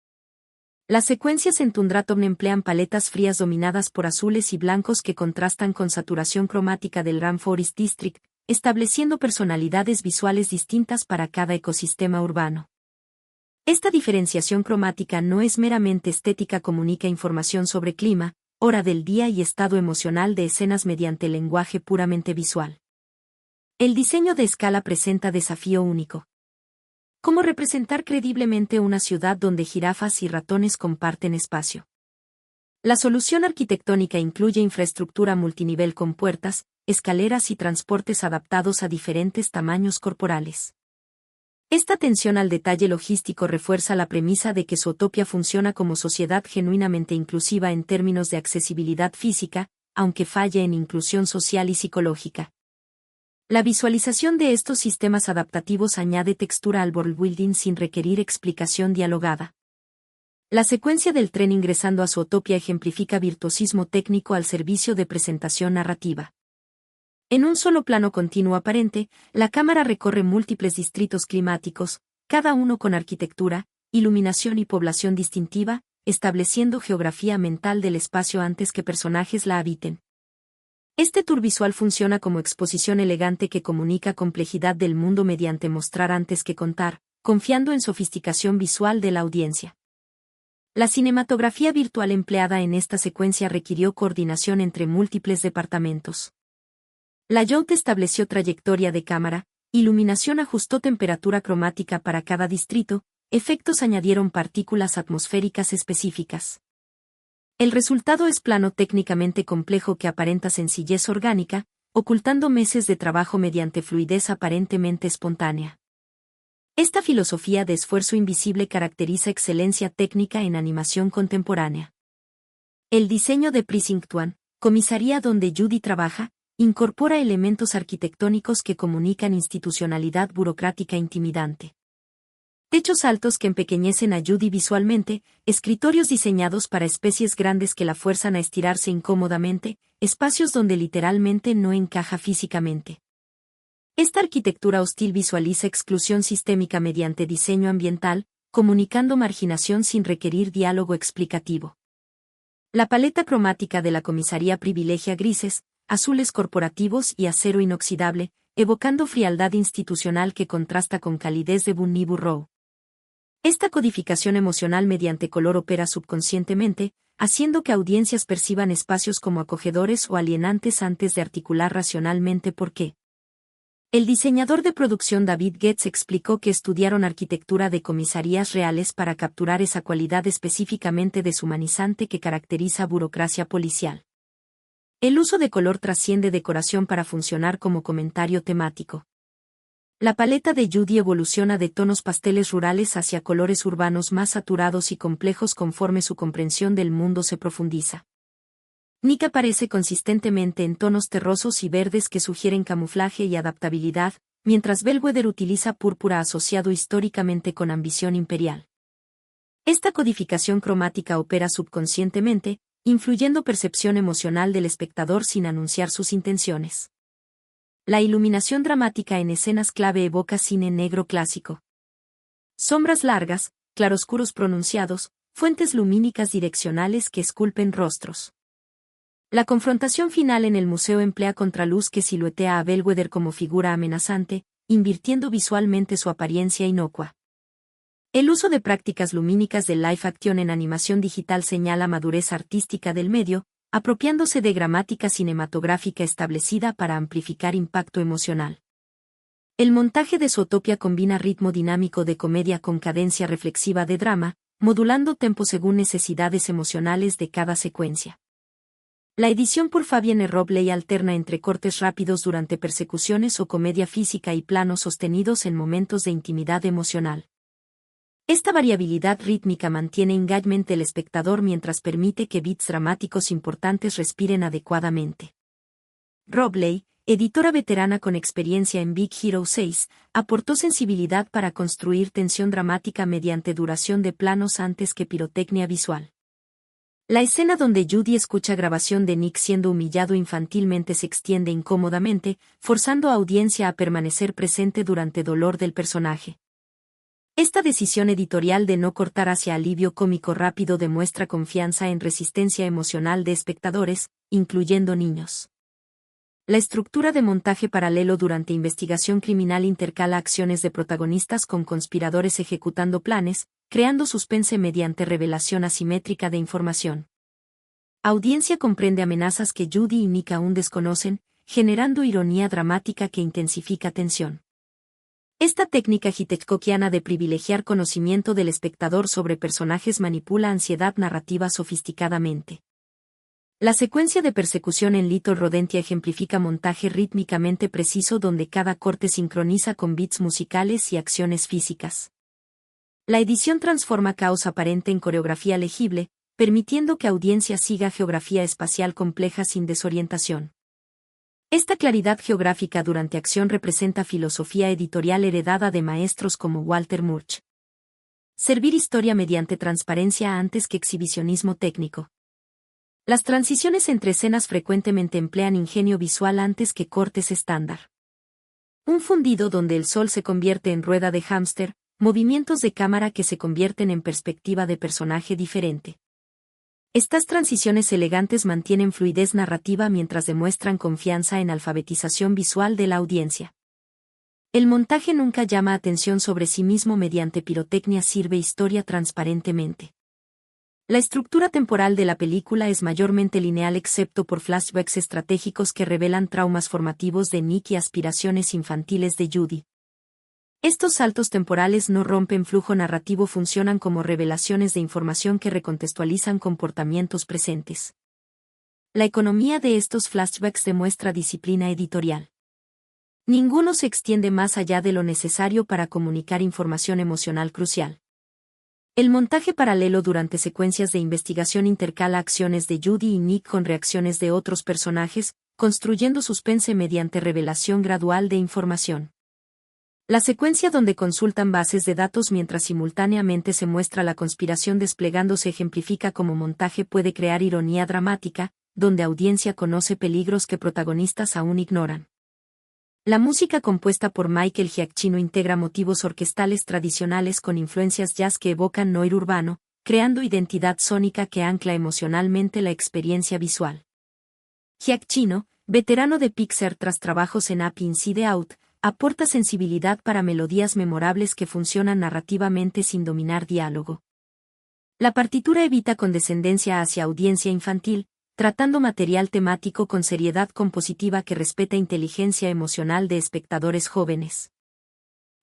Las secuencias en Tundra Tomb emplean paletas frías dominadas por azules y blancos que contrastan con saturación cromática del Rainforest District, estableciendo personalidades visuales distintas para cada ecosistema urbano. Esta diferenciación cromática no es meramente estética, comunica información sobre clima, hora del día y estado emocional de escenas mediante lenguaje puramente visual. El diseño de escala presenta desafío único. ¿Cómo representar crediblemente una ciudad donde jirafas y ratones comparten espacio? La solución arquitectónica incluye infraestructura multinivel con puertas, escaleras y transportes adaptados a diferentes tamaños corporales. Esta atención al detalle logístico refuerza la premisa de que Zootopia funciona como sociedad genuinamente inclusiva en términos de accesibilidad física, aunque falle en inclusión social y psicológica. La visualización de estos sistemas adaptativos añade textura al worldbuilding sin requerir explicación dialogada. La secuencia del tren ingresando a Zootopia ejemplifica virtuosismo técnico al servicio de presentación narrativa. En un solo plano continuo aparente, la cámara recorre múltiples distritos climáticos, cada uno con arquitectura, iluminación y población distintiva, estableciendo geografía mental del espacio antes que personajes la habiten. Este tour visual funciona como exposición elegante que comunica complejidad del mundo mediante mostrar antes que contar, confiando en sofisticación visual de la audiencia. La cinematografía virtual empleada en esta secuencia requirió coordinación entre múltiples departamentos. Layout estableció trayectoria de cámara, iluminación ajustó temperatura cromática para cada distrito, efectos añadieron partículas atmosféricas específicas. El resultado es plano técnicamente complejo que aparenta sencillez orgánica, ocultando meses de trabajo mediante fluidez aparentemente espontánea. Esta filosofía de esfuerzo invisible caracteriza excelencia técnica en animación contemporánea. El diseño de Precinct 1, comisaría donde Judy trabaja, incorpora elementos arquitectónicos que comunican institucionalidad burocrática intimidante. Techos altos que empequeñecen a Judy visualmente, escritorios diseñados para especies grandes que la fuerzan a estirarse incómodamente, espacios donde literalmente no encaja físicamente. Esta arquitectura hostil visualiza exclusión sistémica mediante diseño ambiental, comunicando marginación sin requerir diálogo explicativo. La paleta cromática de la comisaría privilegia grises, azules corporativos y acero inoxidable, evocando frialdad institucional que contrasta con calidez de Bunny Burrow. Esta codificación emocional mediante color opera subconscientemente, haciendo que audiencias perciban espacios como acogedores o alienantes antes de articular racionalmente por qué. El diseñador de producción David Getz explicó que estudiaron arquitectura de comisarías reales para capturar esa cualidad específicamente deshumanizante que caracteriza burocracia policial. El uso de color trasciende decoración para funcionar como comentario temático. La paleta de Judy evoluciona de tonos pasteles rurales hacia colores urbanos más saturados y complejos conforme su comprensión del mundo se profundiza. Nick aparece consistentemente en tonos terrosos y verdes que sugieren camuflaje y adaptabilidad, mientras Bellwether utiliza púrpura asociado históricamente con ambición imperial. Esta codificación cromática opera subconscientemente, influyendo percepción emocional del espectador sin anunciar sus intenciones. La iluminación dramática en escenas clave evoca cine negro clásico. Sombras largas, claroscuros pronunciados, fuentes lumínicas direccionales que esculpen rostros. La confrontación final en el museo emplea contraluz que siluetea a Bellwether como figura amenazante, invirtiendo visualmente su apariencia inocua. El uso de prácticas lumínicas de live action en animación digital señala madurez artística del medio, apropiándose de gramática cinematográfica establecida para amplificar impacto emocional. El montaje de Zootopia combina ritmo dinámico de comedia con cadencia reflexiva de drama, modulando tempo según necesidades emocionales de cada secuencia. La edición por Fabienne Robley alterna entre cortes rápidos durante persecuciones o comedia física y planos sostenidos en momentos de intimidad emocional. Esta variabilidad rítmica mantiene engagement del espectador mientras permite que beats dramáticos importantes respiren adecuadamente. Robley, editora veterana con experiencia en Big Hero 6, aportó sensibilidad para construir tensión dramática mediante duración de planos antes que pirotecnia visual. La escena donde Judy escucha grabación de Nick siendo humillado infantilmente se extiende incómodamente, forzando a audiencia a permanecer presente durante dolor del personaje. Esta decisión editorial de no cortar hacia alivio cómico rápido demuestra confianza en resistencia emocional de espectadores, incluyendo niños. La estructura de montaje paralelo durante investigación criminal intercala acciones de protagonistas con conspiradores ejecutando planes, creando suspense mediante revelación asimétrica de información. Audiencia comprende amenazas que Judy y Nick aún desconocen, generando ironía dramática que intensifica tensión. Esta técnica hitchcockiana de privilegiar conocimiento del espectador sobre personajes manipula ansiedad narrativa sofisticadamente. La secuencia de persecución en Little Rodentia ejemplifica montaje rítmicamente preciso donde cada corte sincroniza con beats musicales y acciones físicas. La edición transforma caos aparente en coreografía legible, permitiendo que audiencia siga geografía espacial compleja sin desorientación. Esta claridad geográfica durante acción representa filosofía editorial heredada de maestros como Walter Murch. Servir historia mediante transparencia antes que exhibicionismo técnico. Las transiciones entre escenas frecuentemente emplean ingenio visual antes que cortes estándar. Un fundido donde el sol se convierte en rueda de hámster, movimientos de cámara que se convierten en perspectiva de personaje diferente. Estas transiciones elegantes mantienen fluidez narrativa mientras demuestran confianza en alfabetización visual de la audiencia. El montaje nunca llama atención sobre sí mismo mediante pirotecnia, sirve historia transparentemente. La estructura temporal de la película es mayormente lineal excepto por flashbacks estratégicos que revelan traumas formativos de Nick y aspiraciones infantiles de Judy. Estos saltos temporales no rompen flujo narrativo, funcionan como revelaciones de información que recontextualizan comportamientos presentes. La economía de estos flashbacks demuestra disciplina editorial. Ninguno se extiende más allá de lo necesario para comunicar información emocional crucial. El montaje paralelo durante secuencias de investigación intercala acciones de Judy y Nick con reacciones de otros personajes, construyendo suspense mediante revelación gradual de información. La secuencia donde consultan bases de datos mientras simultáneamente se muestra la conspiración desplegándose ejemplifica cómo montaje puede crear ironía dramática, donde audiencia conoce peligros que protagonistas aún ignoran. La música compuesta por Michael Giacchino integra motivos orquestales tradicionales con influencias jazz que evocan noir urbano, creando identidad sónica que ancla emocionalmente la experiencia visual. Giacchino, veterano de Pixar tras trabajos en Up Inside Out, aporta sensibilidad para melodías memorables que funcionan narrativamente sin dominar diálogo. La partitura evita condescendencia hacia audiencia infantil, tratando material temático con seriedad compositiva que respeta inteligencia emocional de espectadores jóvenes.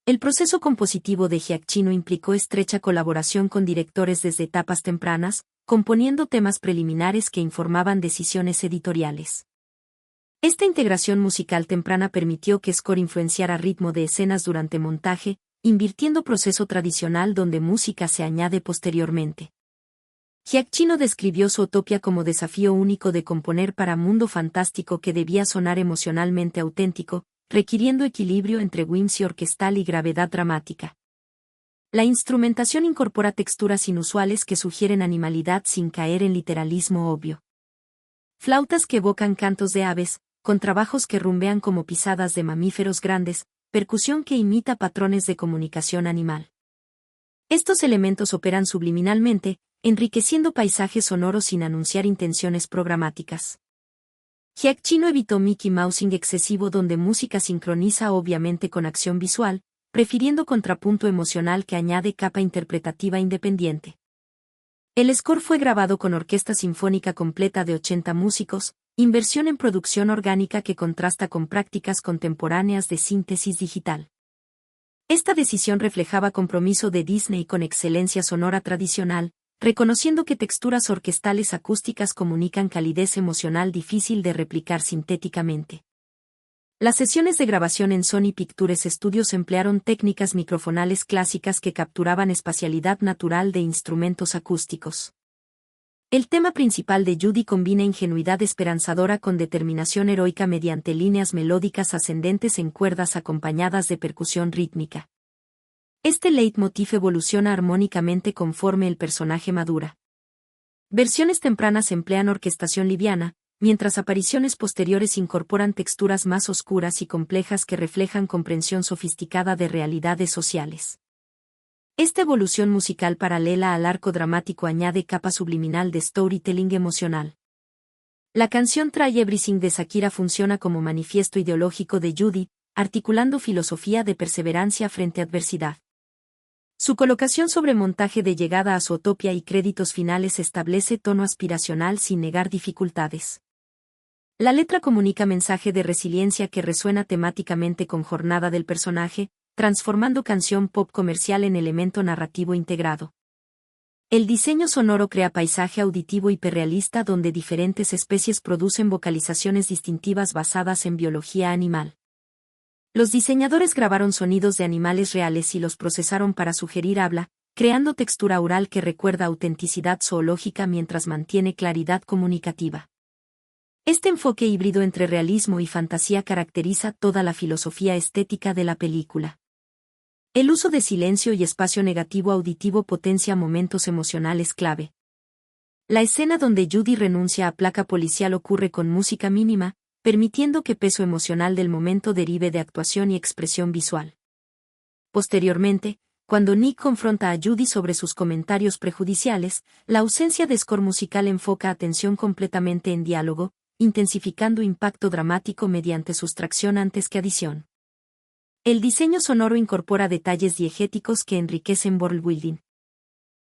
El proceso compositivo de Giacchino implicó estrecha colaboración con directores desde etapas tempranas, componiendo temas preliminares que informaban decisiones editoriales. Esta integración musical temprana permitió que Score influenciara ritmo de escenas durante montaje, invirtiendo proceso tradicional donde música se añade posteriormente. Giacchino describió su utopía como desafío único de componer para mundo fantástico que debía sonar emocionalmente auténtico, requiriendo equilibrio entre whimsy orquestal y gravedad dramática. La instrumentación incorpora texturas inusuales que sugieren animalidad sin caer en literalismo obvio. Flautas que evocan cantos de aves, contrabajos que rumbean como pisadas de mamíferos grandes, percusión que imita patrones de comunicación animal. Estos elementos operan subliminalmente, enriqueciendo paisajes sonoros sin anunciar intenciones programáticas. Giacchino evitó Mickey Mousing excesivo donde música sincroniza obviamente con acción visual, prefiriendo contrapunto emocional que añade capa interpretativa independiente. El score fue grabado con orquesta sinfónica completa de 80 músicos, inversión en producción orgánica que contrasta con prácticas contemporáneas de síntesis digital. Esta decisión reflejaba compromiso de Disney con excelencia sonora tradicional, reconociendo que texturas orquestales acústicas comunican calidez emocional difícil de replicar sintéticamente. Las sesiones de grabación en Sony Pictures Studios emplearon técnicas microfonales clásicas que capturaban espacialidad natural de instrumentos acústicos. El tema principal de Judy combina ingenuidad esperanzadora con determinación heroica mediante líneas melódicas ascendentes en cuerdas acompañadas de percusión rítmica. Este leitmotiv evoluciona armónicamente conforme el personaje madura. Versiones tempranas emplean orquestación liviana, mientras apariciones posteriores incorporan texturas más oscuras y complejas que reflejan comprensión sofisticada de realidades sociales. Esta evolución musical paralela al arco dramático añade capa subliminal de storytelling emocional. La canción Try Everything de Shakira funciona como manifiesto ideológico de Judy, articulando filosofía de perseverancia frente a adversidad. Su colocación sobre montaje de llegada a su utopía y créditos finales establece tono aspiracional sin negar dificultades. La letra comunica mensaje de resiliencia que resuena temáticamente con jornada del personaje, transformando canción pop comercial en elemento narrativo integrado. El diseño sonoro crea paisaje auditivo hiperrealista donde diferentes especies producen vocalizaciones distintivas basadas en biología animal. Los diseñadores grabaron sonidos de animales reales y los procesaron para sugerir habla, creando textura oral que recuerda autenticidad zoológica mientras mantiene claridad comunicativa. Este enfoque híbrido entre realismo y fantasía caracteriza toda la filosofía estética de la película. El uso de silencio y espacio negativo auditivo potencia momentos emocionales clave. La escena donde Judy renuncia a placa policial ocurre con música mínima, permitiendo que peso emocional del momento derive de actuación y expresión visual. Posteriormente, cuando Nick confronta a Judy sobre sus comentarios prejudiciales, la ausencia de score musical enfoca atención completamente en diálogo, intensificando impacto dramático mediante sustracción antes que adición. El diseño sonoro incorpora detalles diegéticos que enriquecen worldbuilding.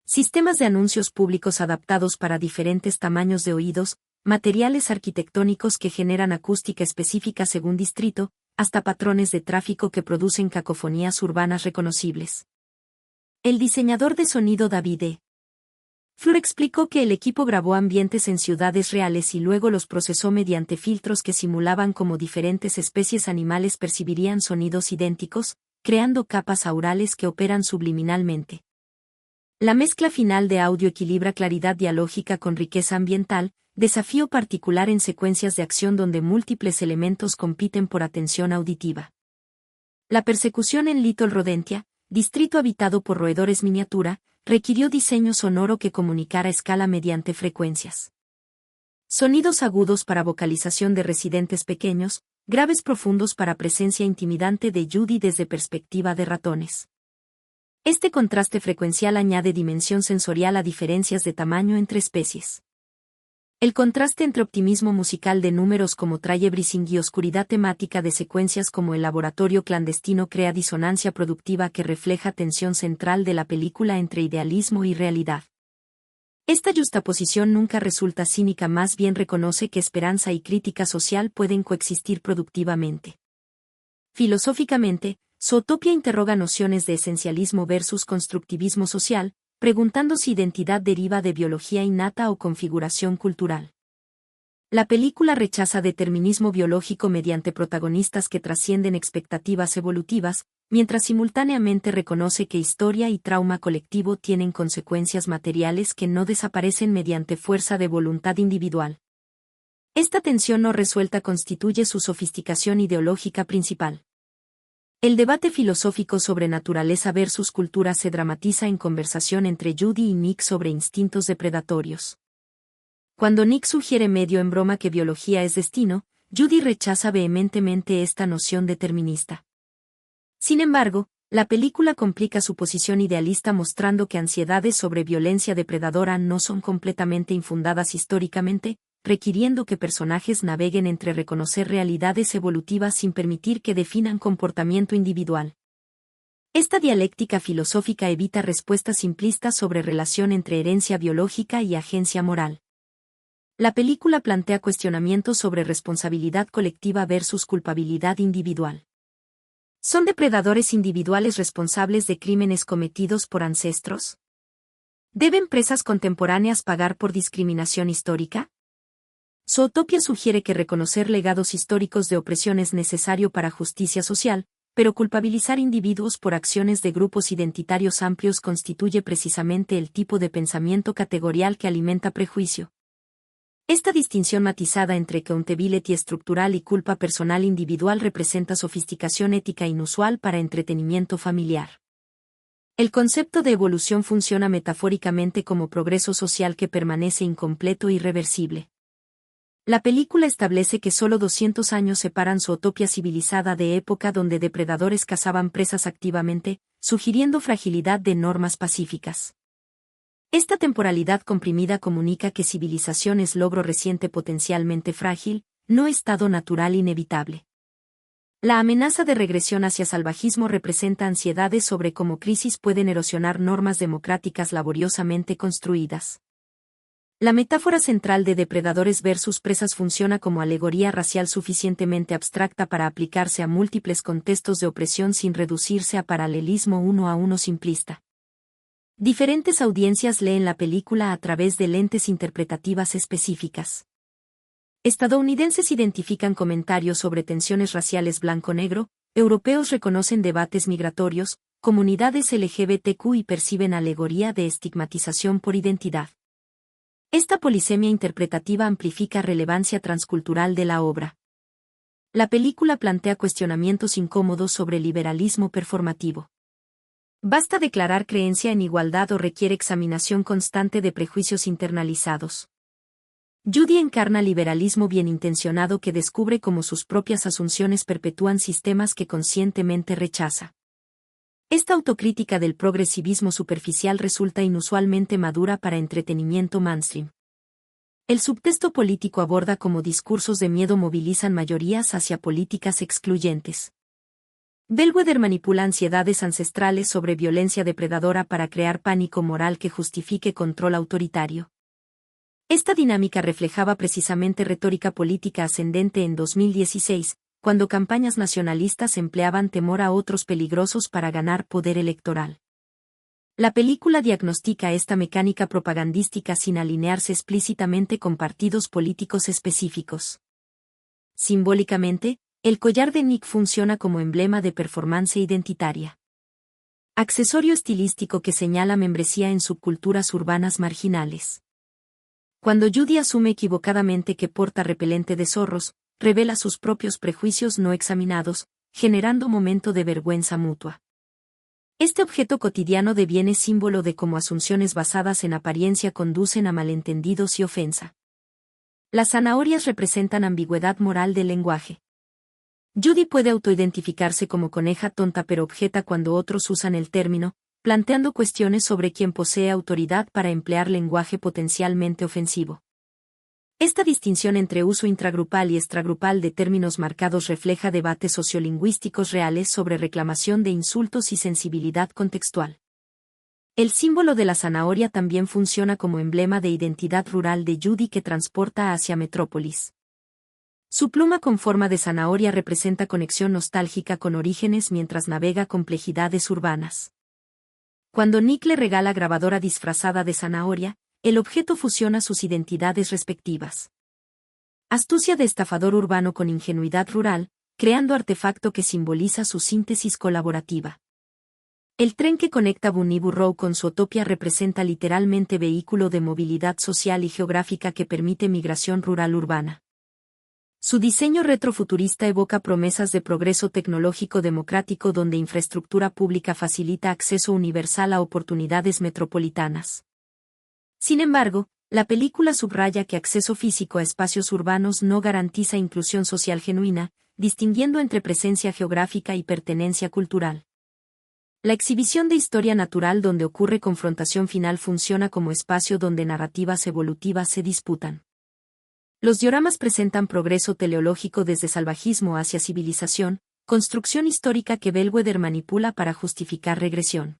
Sistemas de anuncios públicos adaptados para diferentes tamaños de oídos, materiales arquitectónicos que generan acústica específica según distrito, hasta patrones de tráfico que producen cacofonías urbanas reconocibles. El diseñador de sonido David E. Fleur explicó que el equipo grabó ambientes en ciudades reales y luego los procesó mediante filtros que simulaban cómo diferentes especies animales percibirían sonidos idénticos, creando capas aurales que operan subliminalmente. La mezcla final de audio equilibra claridad dialógica con riqueza ambiental, desafío particular en secuencias de acción donde múltiples elementos compiten por atención auditiva. La persecución en Little Rodentia, distrito habitado por roedores miniatura, requirió diseño sonoro que comunicara a escala mediante frecuencias. Sonidos agudos para vocalización de residentes pequeños, graves profundos para presencia intimidante de Judy desde perspectiva de ratones. Este contraste frecuencial añade dimensión sensorial a diferencias de tamaño entre especies. El contraste entre optimismo musical de números como Traye Breathing y oscuridad temática de secuencias como el laboratorio clandestino crea disonancia productiva que refleja tensión central de la película entre idealismo y realidad. Esta yuxtaposición nunca resulta cínica, más bien reconoce que esperanza y crítica social pueden coexistir productivamente. Filosóficamente, Zootopia interroga nociones de esencialismo versus constructivismo social, preguntando si identidad deriva de biología innata o configuración cultural. La película rechaza determinismo biológico mediante protagonistas que trascienden expectativas evolutivas, mientras simultáneamente reconoce que historia y trauma colectivo tienen consecuencias materiales que no desaparecen mediante fuerza de voluntad individual. Esta tensión no resuelta constituye su sofisticación ideológica principal. El debate filosófico sobre naturaleza versus cultura se dramatiza en conversación entre Judy y Nick sobre instintos depredatorios. Cuando Nick sugiere medio en broma que biología es destino, Judy rechaza vehementemente esta noción determinista. Sin embargo, la película complica su posición idealista mostrando que ansiedades sobre violencia depredadora no son completamente infundadas históricamente, requiriendo que personajes naveguen entre reconocer realidades evolutivas sin permitir que definan comportamiento individual. Esta dialéctica filosófica evita respuestas simplistas sobre relación entre herencia biológica y agencia moral. La película plantea cuestionamientos sobre responsabilidad colectiva versus culpabilidad individual. ¿Son depredadores individuales responsables de crímenes cometidos por ancestros? ¿Deben presas contemporáneas pagar por discriminación histórica? Zootopia sugiere que reconocer legados históricos de opresión es necesario para justicia social, pero culpabilizar individuos por acciones de grupos identitarios amplios constituye precisamente el tipo de pensamiento categorial que alimenta prejuicio. Esta distinción matizada entre accountability estructural y culpa personal individual representa sofisticación ética inusual para entretenimiento familiar. El concepto de evolución funciona metafóricamente como progreso social que permanece incompleto e irreversible. La película establece que solo 200 años separan Zootopia civilizada de época donde depredadores cazaban presas activamente, sugiriendo fragilidad de normas pacíficas. Esta temporalidad comprimida comunica que civilización es logro reciente potencialmente frágil, no estado natural inevitable. La amenaza de regresión hacia salvajismo representa ansiedades sobre cómo crisis pueden erosionar normas democráticas laboriosamente construidas. La metáfora central de depredadores versus presas funciona como alegoría racial suficientemente abstracta para aplicarse a múltiples contextos de opresión sin reducirse a paralelismo uno a uno simplista. Diferentes audiencias leen la película a través de lentes interpretativas específicas. Estadounidenses identifican comentarios sobre tensiones raciales blanco-negro, europeos reconocen debates migratorios, comunidades LGBTQ y perciben alegoría de estigmatización por identidad. Esta polisemia interpretativa amplifica relevancia transcultural de la obra. La película plantea cuestionamientos incómodos sobre liberalismo performativo. ¿Basta declarar creencia en igualdad o requiere examinación constante de prejuicios internalizados? Judy encarna liberalismo bien intencionado que descubre cómo sus propias asunciones perpetúan sistemas que conscientemente rechaza. Esta autocrítica del progresivismo superficial resulta inusualmente madura para entretenimiento mainstream. El subtexto político aborda cómo discursos de miedo movilizan mayorías hacia políticas excluyentes. Bellwether manipula ansiedades ancestrales sobre violencia depredadora para crear pánico moral que justifique control autoritario. Esta dinámica reflejaba precisamente retórica política ascendente en 2016, cuando campañas nacionalistas empleaban temor a otros peligrosos para ganar poder electoral. La película diagnostica esta mecánica propagandística sin alinearse explícitamente con partidos políticos específicos. Simbólicamente, el collar de Nick funciona como emblema de performance identitaria. Accesorio estilístico que señala membresía en subculturas urbanas marginales. Cuando Judy asume equivocadamente que porta repelente de zorros, revela sus propios prejuicios no examinados, generando momento de vergüenza mutua. Este objeto cotidiano deviene símbolo de cómo asunciones basadas en apariencia conducen a malentendidos y ofensa. Las zanahorias representan ambigüedad moral del lenguaje. Judy puede autoidentificarse como coneja tonta pero objeta cuando otros usan el término, planteando cuestiones sobre quién posee autoridad para emplear lenguaje potencialmente ofensivo. Esta distinción entre uso intragrupal y extragrupal de términos marcados refleja debates sociolingüísticos reales sobre reclamación de insultos y sensibilidad contextual. El símbolo de la zanahoria también funciona como emblema de identidad rural de Judy que transporta hacia Metrópolis. Su pluma con forma de zanahoria representa conexión nostálgica con orígenes mientras navega complejidades urbanas. Cuando Nick le regala grabadora disfrazada de zanahoria, el objeto fusiona sus identidades respectivas. Astucia de estafador urbano con ingenuidad rural, creando artefacto que simboliza su síntesis colaborativa. El tren que conecta Bunny Row con Zootopia representa literalmente vehículo de movilidad social y geográfica que permite migración rural-urbana. Su diseño retrofuturista evoca promesas de progreso tecnológico democrático donde infraestructura pública facilita acceso universal a oportunidades metropolitanas. Sin embargo, la película subraya que acceso físico a espacios urbanos no garantiza inclusión social genuina, distinguiendo entre presencia geográfica y pertenencia cultural. La exhibición de historia natural donde ocurre confrontación final funciona como espacio donde narrativas evolutivas se disputan. Los dioramas presentan progreso teleológico desde salvajismo hacia civilización, construcción histórica que Bellwether manipula para justificar regresión.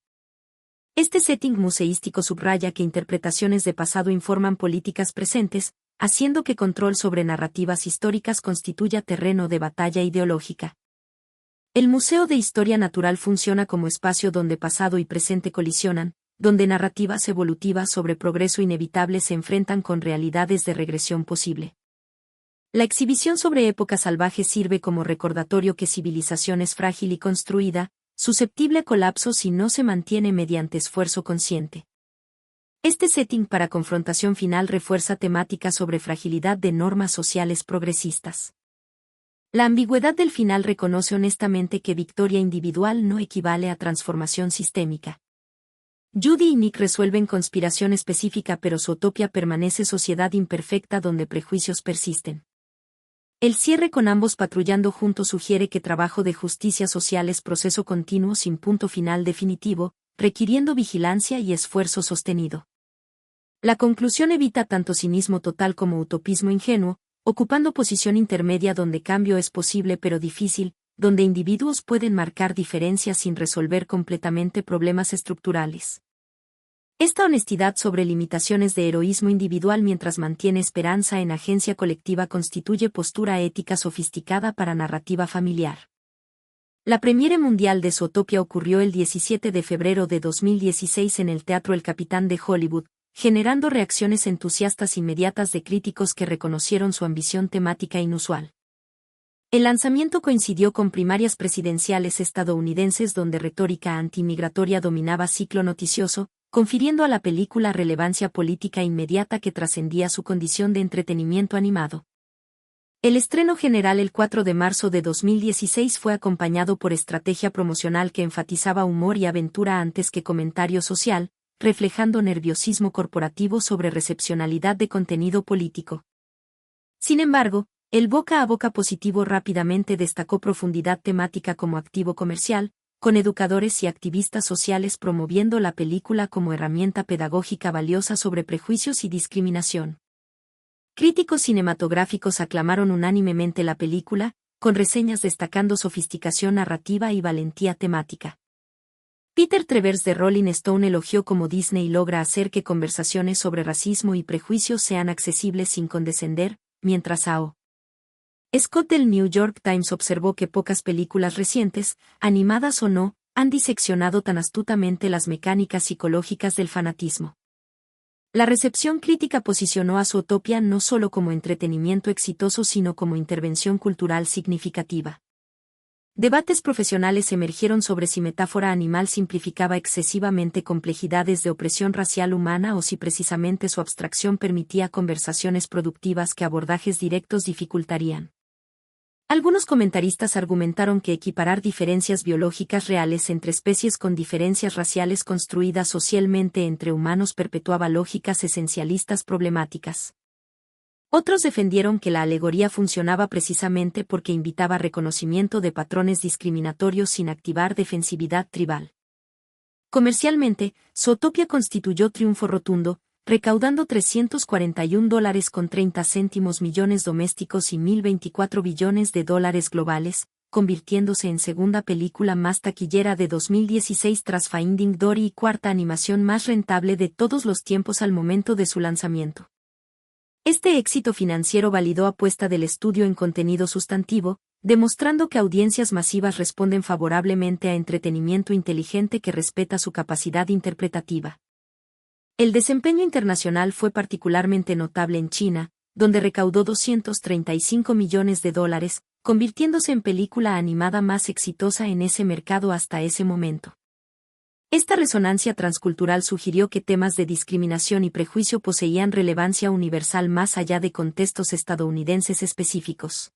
Este setting museístico subraya que interpretaciones de pasado informan políticas presentes, haciendo que control sobre narrativas históricas constituya terreno de batalla ideológica. El Museo de Historia Natural funciona como espacio donde pasado y presente colisionan, donde narrativas evolutivas sobre progreso inevitable se enfrentan con realidades de regresión posible. La exhibición sobre épocas salvajes sirve como recordatorio que civilización es frágil y construida, susceptible a colapso si no se mantiene mediante esfuerzo consciente. Este setting para confrontación final refuerza temáticas sobre fragilidad de normas sociales progresistas. La ambigüedad del final reconoce honestamente que victoria individual no equivale a transformación sistémica. Judy y Nick resuelven conspiración específica pero Zootopia permanece sociedad imperfecta donde prejuicios persisten. El cierre con ambos patrullando juntos sugiere que trabajo de justicia social es proceso continuo sin punto final definitivo, requiriendo vigilancia y esfuerzo sostenido. La conclusión evita tanto cinismo total como utopismo ingenuo, ocupando posición intermedia donde cambio es posible pero difícil, donde individuos pueden marcar diferencias sin resolver completamente problemas estructurales. Esta honestidad sobre limitaciones de heroísmo individual mientras mantiene esperanza en agencia colectiva constituye postura ética sofisticada para narrativa familiar. La premiere mundial de Zootopia ocurrió el 17 de febrero de 2016 en el Teatro El Capitán de Hollywood, generando reacciones entusiastas inmediatas de críticos que reconocieron su ambición temática inusual. El lanzamiento coincidió con primarias presidenciales estadounidenses donde retórica antimigratoria dominaba ciclo noticioso, confiriendo a la película relevancia política inmediata que trascendía su condición de entretenimiento animado. El estreno general el 4 de marzo de 2016 fue acompañado por estrategia promocional que enfatizaba humor y aventura antes que comentario social, reflejando nerviosismo corporativo sobre recepcionalidad de contenido político. Sin embargo, el boca a boca positivo rápidamente destacó profundidad temática como activo comercial, con educadores y activistas sociales promoviendo la película como herramienta pedagógica valiosa sobre prejuicios y discriminación. Críticos cinematográficos aclamaron unánimemente la película, con reseñas destacando sofisticación narrativa y valentía temática. Peter Travers de Rolling Stone elogió cómo Disney logra hacer que conversaciones sobre racismo y prejuicios sean accesibles sin condescender, mientras A.O. Scott del New York Times observó que pocas películas recientes, animadas o no, han diseccionado tan astutamente las mecánicas psicológicas del fanatismo. La recepción crítica posicionó a Zootopia no solo como entretenimiento exitoso sino como intervención cultural significativa. Debates profesionales emergieron sobre si metáfora animal simplificaba excesivamente complejidades de opresión racial humana o si precisamente su abstracción permitía conversaciones productivas que abordajes directos dificultarían. Algunos comentaristas argumentaron que equiparar diferencias biológicas reales entre especies con diferencias raciales construidas socialmente entre humanos perpetuaba lógicas esencialistas problemáticas. Otros defendieron que la alegoría funcionaba precisamente porque invitaba reconocimiento de patrones discriminatorios sin activar defensividad tribal. Comercialmente, Zootopia constituyó triunfo rotundo, recaudando $341,30 millones domésticos y $1.024 billones globales, convirtiéndose en segunda película más taquillera de 2016 tras Finding Dory y cuarta animación más rentable de todos los tiempos al momento de su lanzamiento. Este éxito financiero validó apuesta del estudio en contenido sustantivo, demostrando que audiencias masivas responden favorablemente a entretenimiento inteligente que respeta su capacidad interpretativa. El desempeño internacional fue particularmente notable en China, donde recaudó $235 millones, convirtiéndose en película animada más exitosa en ese mercado hasta ese momento. Esta resonancia transcultural sugirió que temas de discriminación y prejuicio poseían relevancia universal más allá de contextos estadounidenses específicos.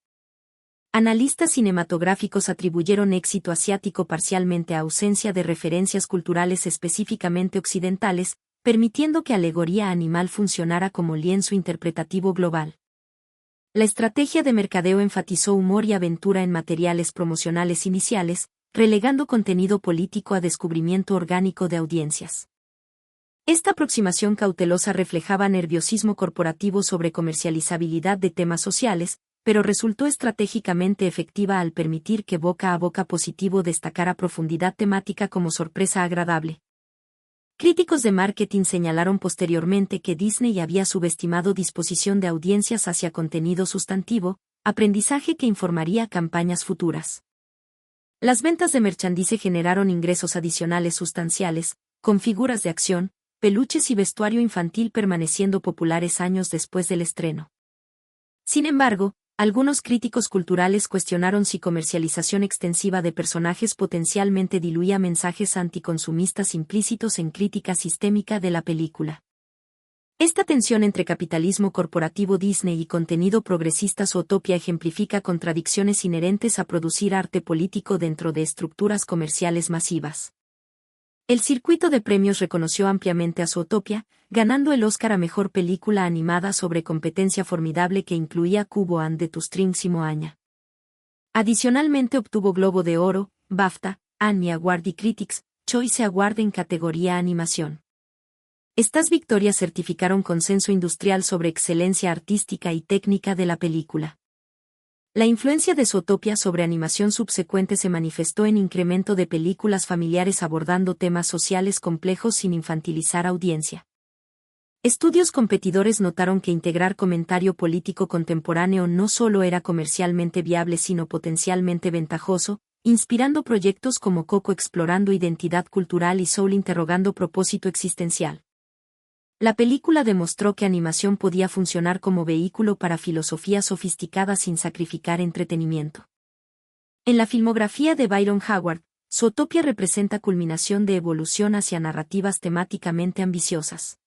Analistas cinematográficos atribuyeron éxito asiático parcialmente a ausencia de referencias culturales específicamente occidentales, permitiendo que Alegoría Animal funcionara como lienzo interpretativo global. La estrategia de mercadeo enfatizó humor y aventura en materiales promocionales iniciales, relegando contenido político a descubrimiento orgánico de audiencias. Esta aproximación cautelosa reflejaba nerviosismo corporativo sobre comercializabilidad de temas sociales, pero resultó estratégicamente efectiva al permitir que boca a boca positivo destacara profundidad temática como sorpresa agradable. Críticos de marketing señalaron posteriormente que Disney había subestimado disposición de audiencias hacia contenido sustantivo, aprendizaje que informaría campañas futuras. Las ventas de merchandise generaron ingresos adicionales sustanciales, con figuras de acción, peluches y vestuario infantil permaneciendo populares años después del estreno. Sin embargo, algunos críticos culturales cuestionaron si comercialización extensiva de personajes potencialmente diluía mensajes anticonsumistas implícitos en crítica sistémica de la película. Esta tensión entre capitalismo corporativo Disney y contenido progresista Zootopia ejemplifica contradicciones inherentes a producir arte político dentro de estructuras comerciales masivas. El circuito de premios reconoció ampliamente a Zootopia, ganando el Oscar a Mejor Película Animada sobre competencia formidable que incluía Kubo and the Two Strings y Moana. Adicionalmente obtuvo Globo de Oro, BAFTA, Annie Award y Critics' Choice Award en categoría Animación. Estas victorias certificaron consenso industrial sobre excelencia artística y técnica de la película. La influencia de Zootopia sobre animación subsecuente se manifestó en incremento de películas familiares abordando temas sociales complejos sin infantilizar audiencia. Estudios competidores notaron que integrar comentario político contemporáneo no solo era comercialmente viable sino potencialmente ventajoso, inspirando proyectos como Coco explorando identidad cultural y Soul interrogando propósito existencial. La película demostró que animación podía funcionar como vehículo para filosofía sofisticada sin sacrificar entretenimiento. En la filmografía de Byron Howard, Zootopia representa culminación de evolución hacia narrativas temáticamente ambiciosas.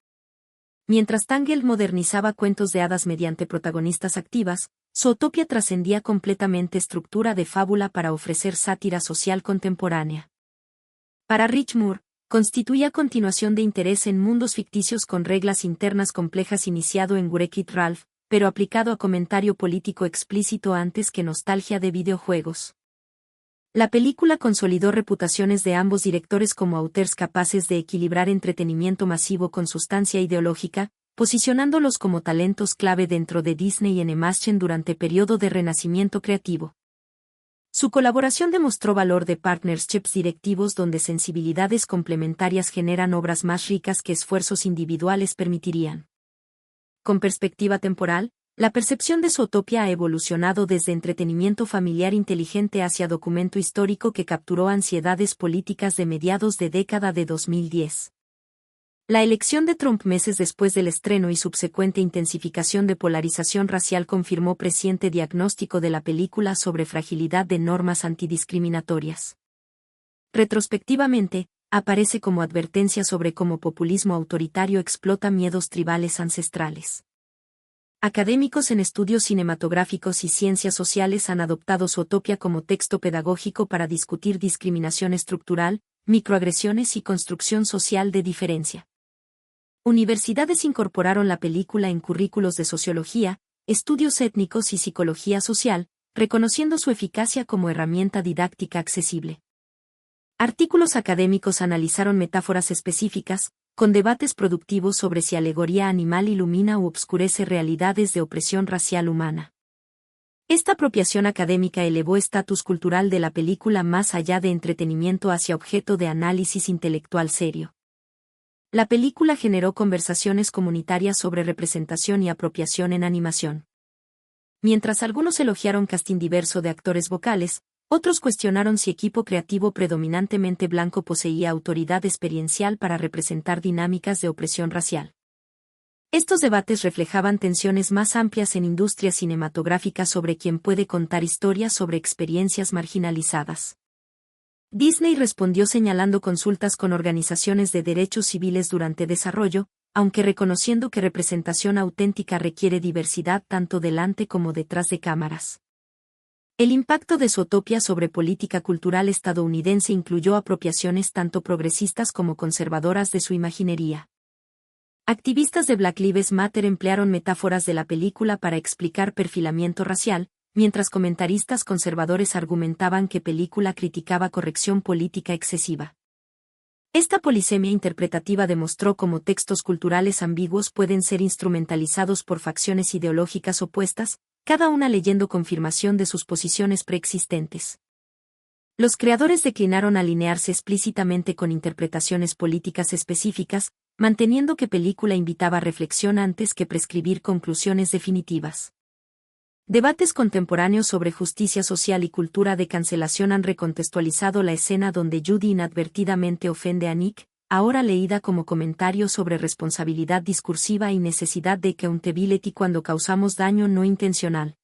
Mientras Tangled modernizaba cuentos de hadas mediante protagonistas activas, Zootopia trascendía completamente estructura de fábula para ofrecer sátira social contemporánea. Para Rich Moore, constituía continuación de interés en mundos ficticios con reglas internas complejas iniciado en Wreck-It Ralph, pero aplicado a comentario político explícito antes que nostalgia de videojuegos. La película consolidó reputaciones de ambos directores como autores capaces de equilibrar entretenimiento masivo con sustancia ideológica, posicionándolos como talentos clave dentro de Disney Animation durante periodo de renacimiento creativo. Su colaboración demostró valor de partnerships directivos donde sensibilidades complementarias generan obras más ricas que esfuerzos individuales permitirían. Con perspectiva temporal, la percepción de Zootopia ha evolucionado desde entretenimiento familiar inteligente hacia documento histórico que capturó ansiedades políticas de mediados de década de 2010. La elección de Trump meses después del estreno y subsecuente intensificación de polarización racial confirmó presciente diagnóstico de la película sobre fragilidad de normas antidiscriminatorias. Retrospectivamente, aparece como advertencia sobre cómo populismo autoritario explota miedos tribales ancestrales. Académicos en estudios cinematográficos y ciencias sociales han adoptado Zootopia como texto pedagógico para discutir discriminación estructural, microagresiones y construcción social de diferencia. Universidades incorporaron la película en currículos de sociología, estudios étnicos y psicología social, reconociendo su eficacia como herramienta didáctica accesible. Artículos académicos analizaron metáforas específicas, con debates productivos sobre si alegoría animal ilumina u obscurece realidades de opresión racial humana. Esta apropiación académica elevó estatus cultural de la película más allá de entretenimiento hacia objeto de análisis intelectual serio. La película generó conversaciones comunitarias sobre representación y apropiación en animación. Mientras algunos elogiaron casting diverso de actores vocales, otros cuestionaron si equipo creativo predominantemente blanco poseía autoridad experiencial para representar dinámicas de opresión racial. Estos debates reflejaban tensiones más amplias en industrias cinematográficas sobre quién puede contar historias sobre experiencias marginalizadas. Disney respondió señalando consultas con organizaciones de derechos civiles durante desarrollo, aunque reconociendo que representación auténtica requiere diversidad tanto delante como detrás de cámaras. El impacto de Zootopia sobre política cultural estadounidense incluyó apropiaciones tanto progresistas como conservadoras de su imaginería. Activistas de Black Lives Matter emplearon metáforas de la película para explicar perfilamiento racial, mientras comentaristas conservadores argumentaban que película criticaba corrección política excesiva. Esta polisemia interpretativa demostró cómo textos culturales ambiguos pueden ser instrumentalizados por facciones ideológicas opuestas, cada una leyendo confirmación de sus posiciones preexistentes. Los creadores declinaron alinearse explícitamente con interpretaciones políticas específicas, manteniendo que película invitaba a reflexión antes que prescribir conclusiones definitivas. Debates contemporáneos sobre justicia social y cultura de cancelación han recontextualizado la escena donde Judy inadvertidamente ofende a Nick, ahora leída como comentario sobre responsabilidad discursiva y necesidad de accountability cuando causamos daño no intencional.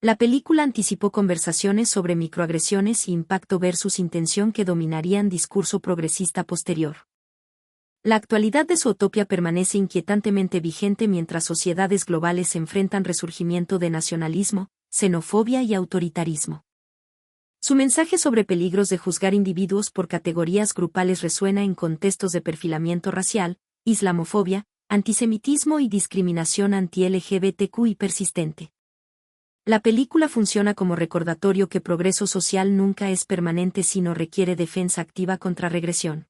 La película anticipó conversaciones sobre microagresiones y impacto versus intención que dominarían discurso progresista posterior. La actualidad de Zootopia permanece inquietantemente vigente mientras sociedades globales se enfrentan resurgimiento de nacionalismo, xenofobia y autoritarismo. Su mensaje sobre peligros de juzgar individuos por categorías grupales resuena en contextos de perfilamiento racial, islamofobia, antisemitismo y discriminación anti-LGBTQI persistente. La película funciona como recordatorio que progreso social nunca es permanente sino requiere defensa activa contra regresión.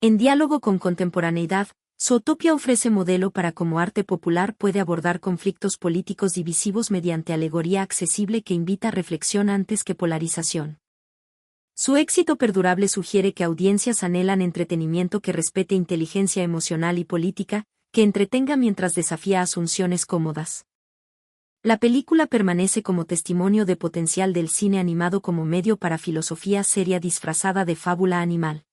En diálogo con contemporaneidad, Zootopia ofrece modelo para cómo arte popular puede abordar conflictos políticos divisivos mediante alegoría accesible que invita a reflexión antes que polarización. Su éxito perdurable sugiere que audiencias anhelan entretenimiento que respete inteligencia emocional y política, que entretenga mientras desafía asunciones cómodas. La película permanece como testimonio de potencial del cine animado como medio para filosofía seria disfrazada de fábula animal.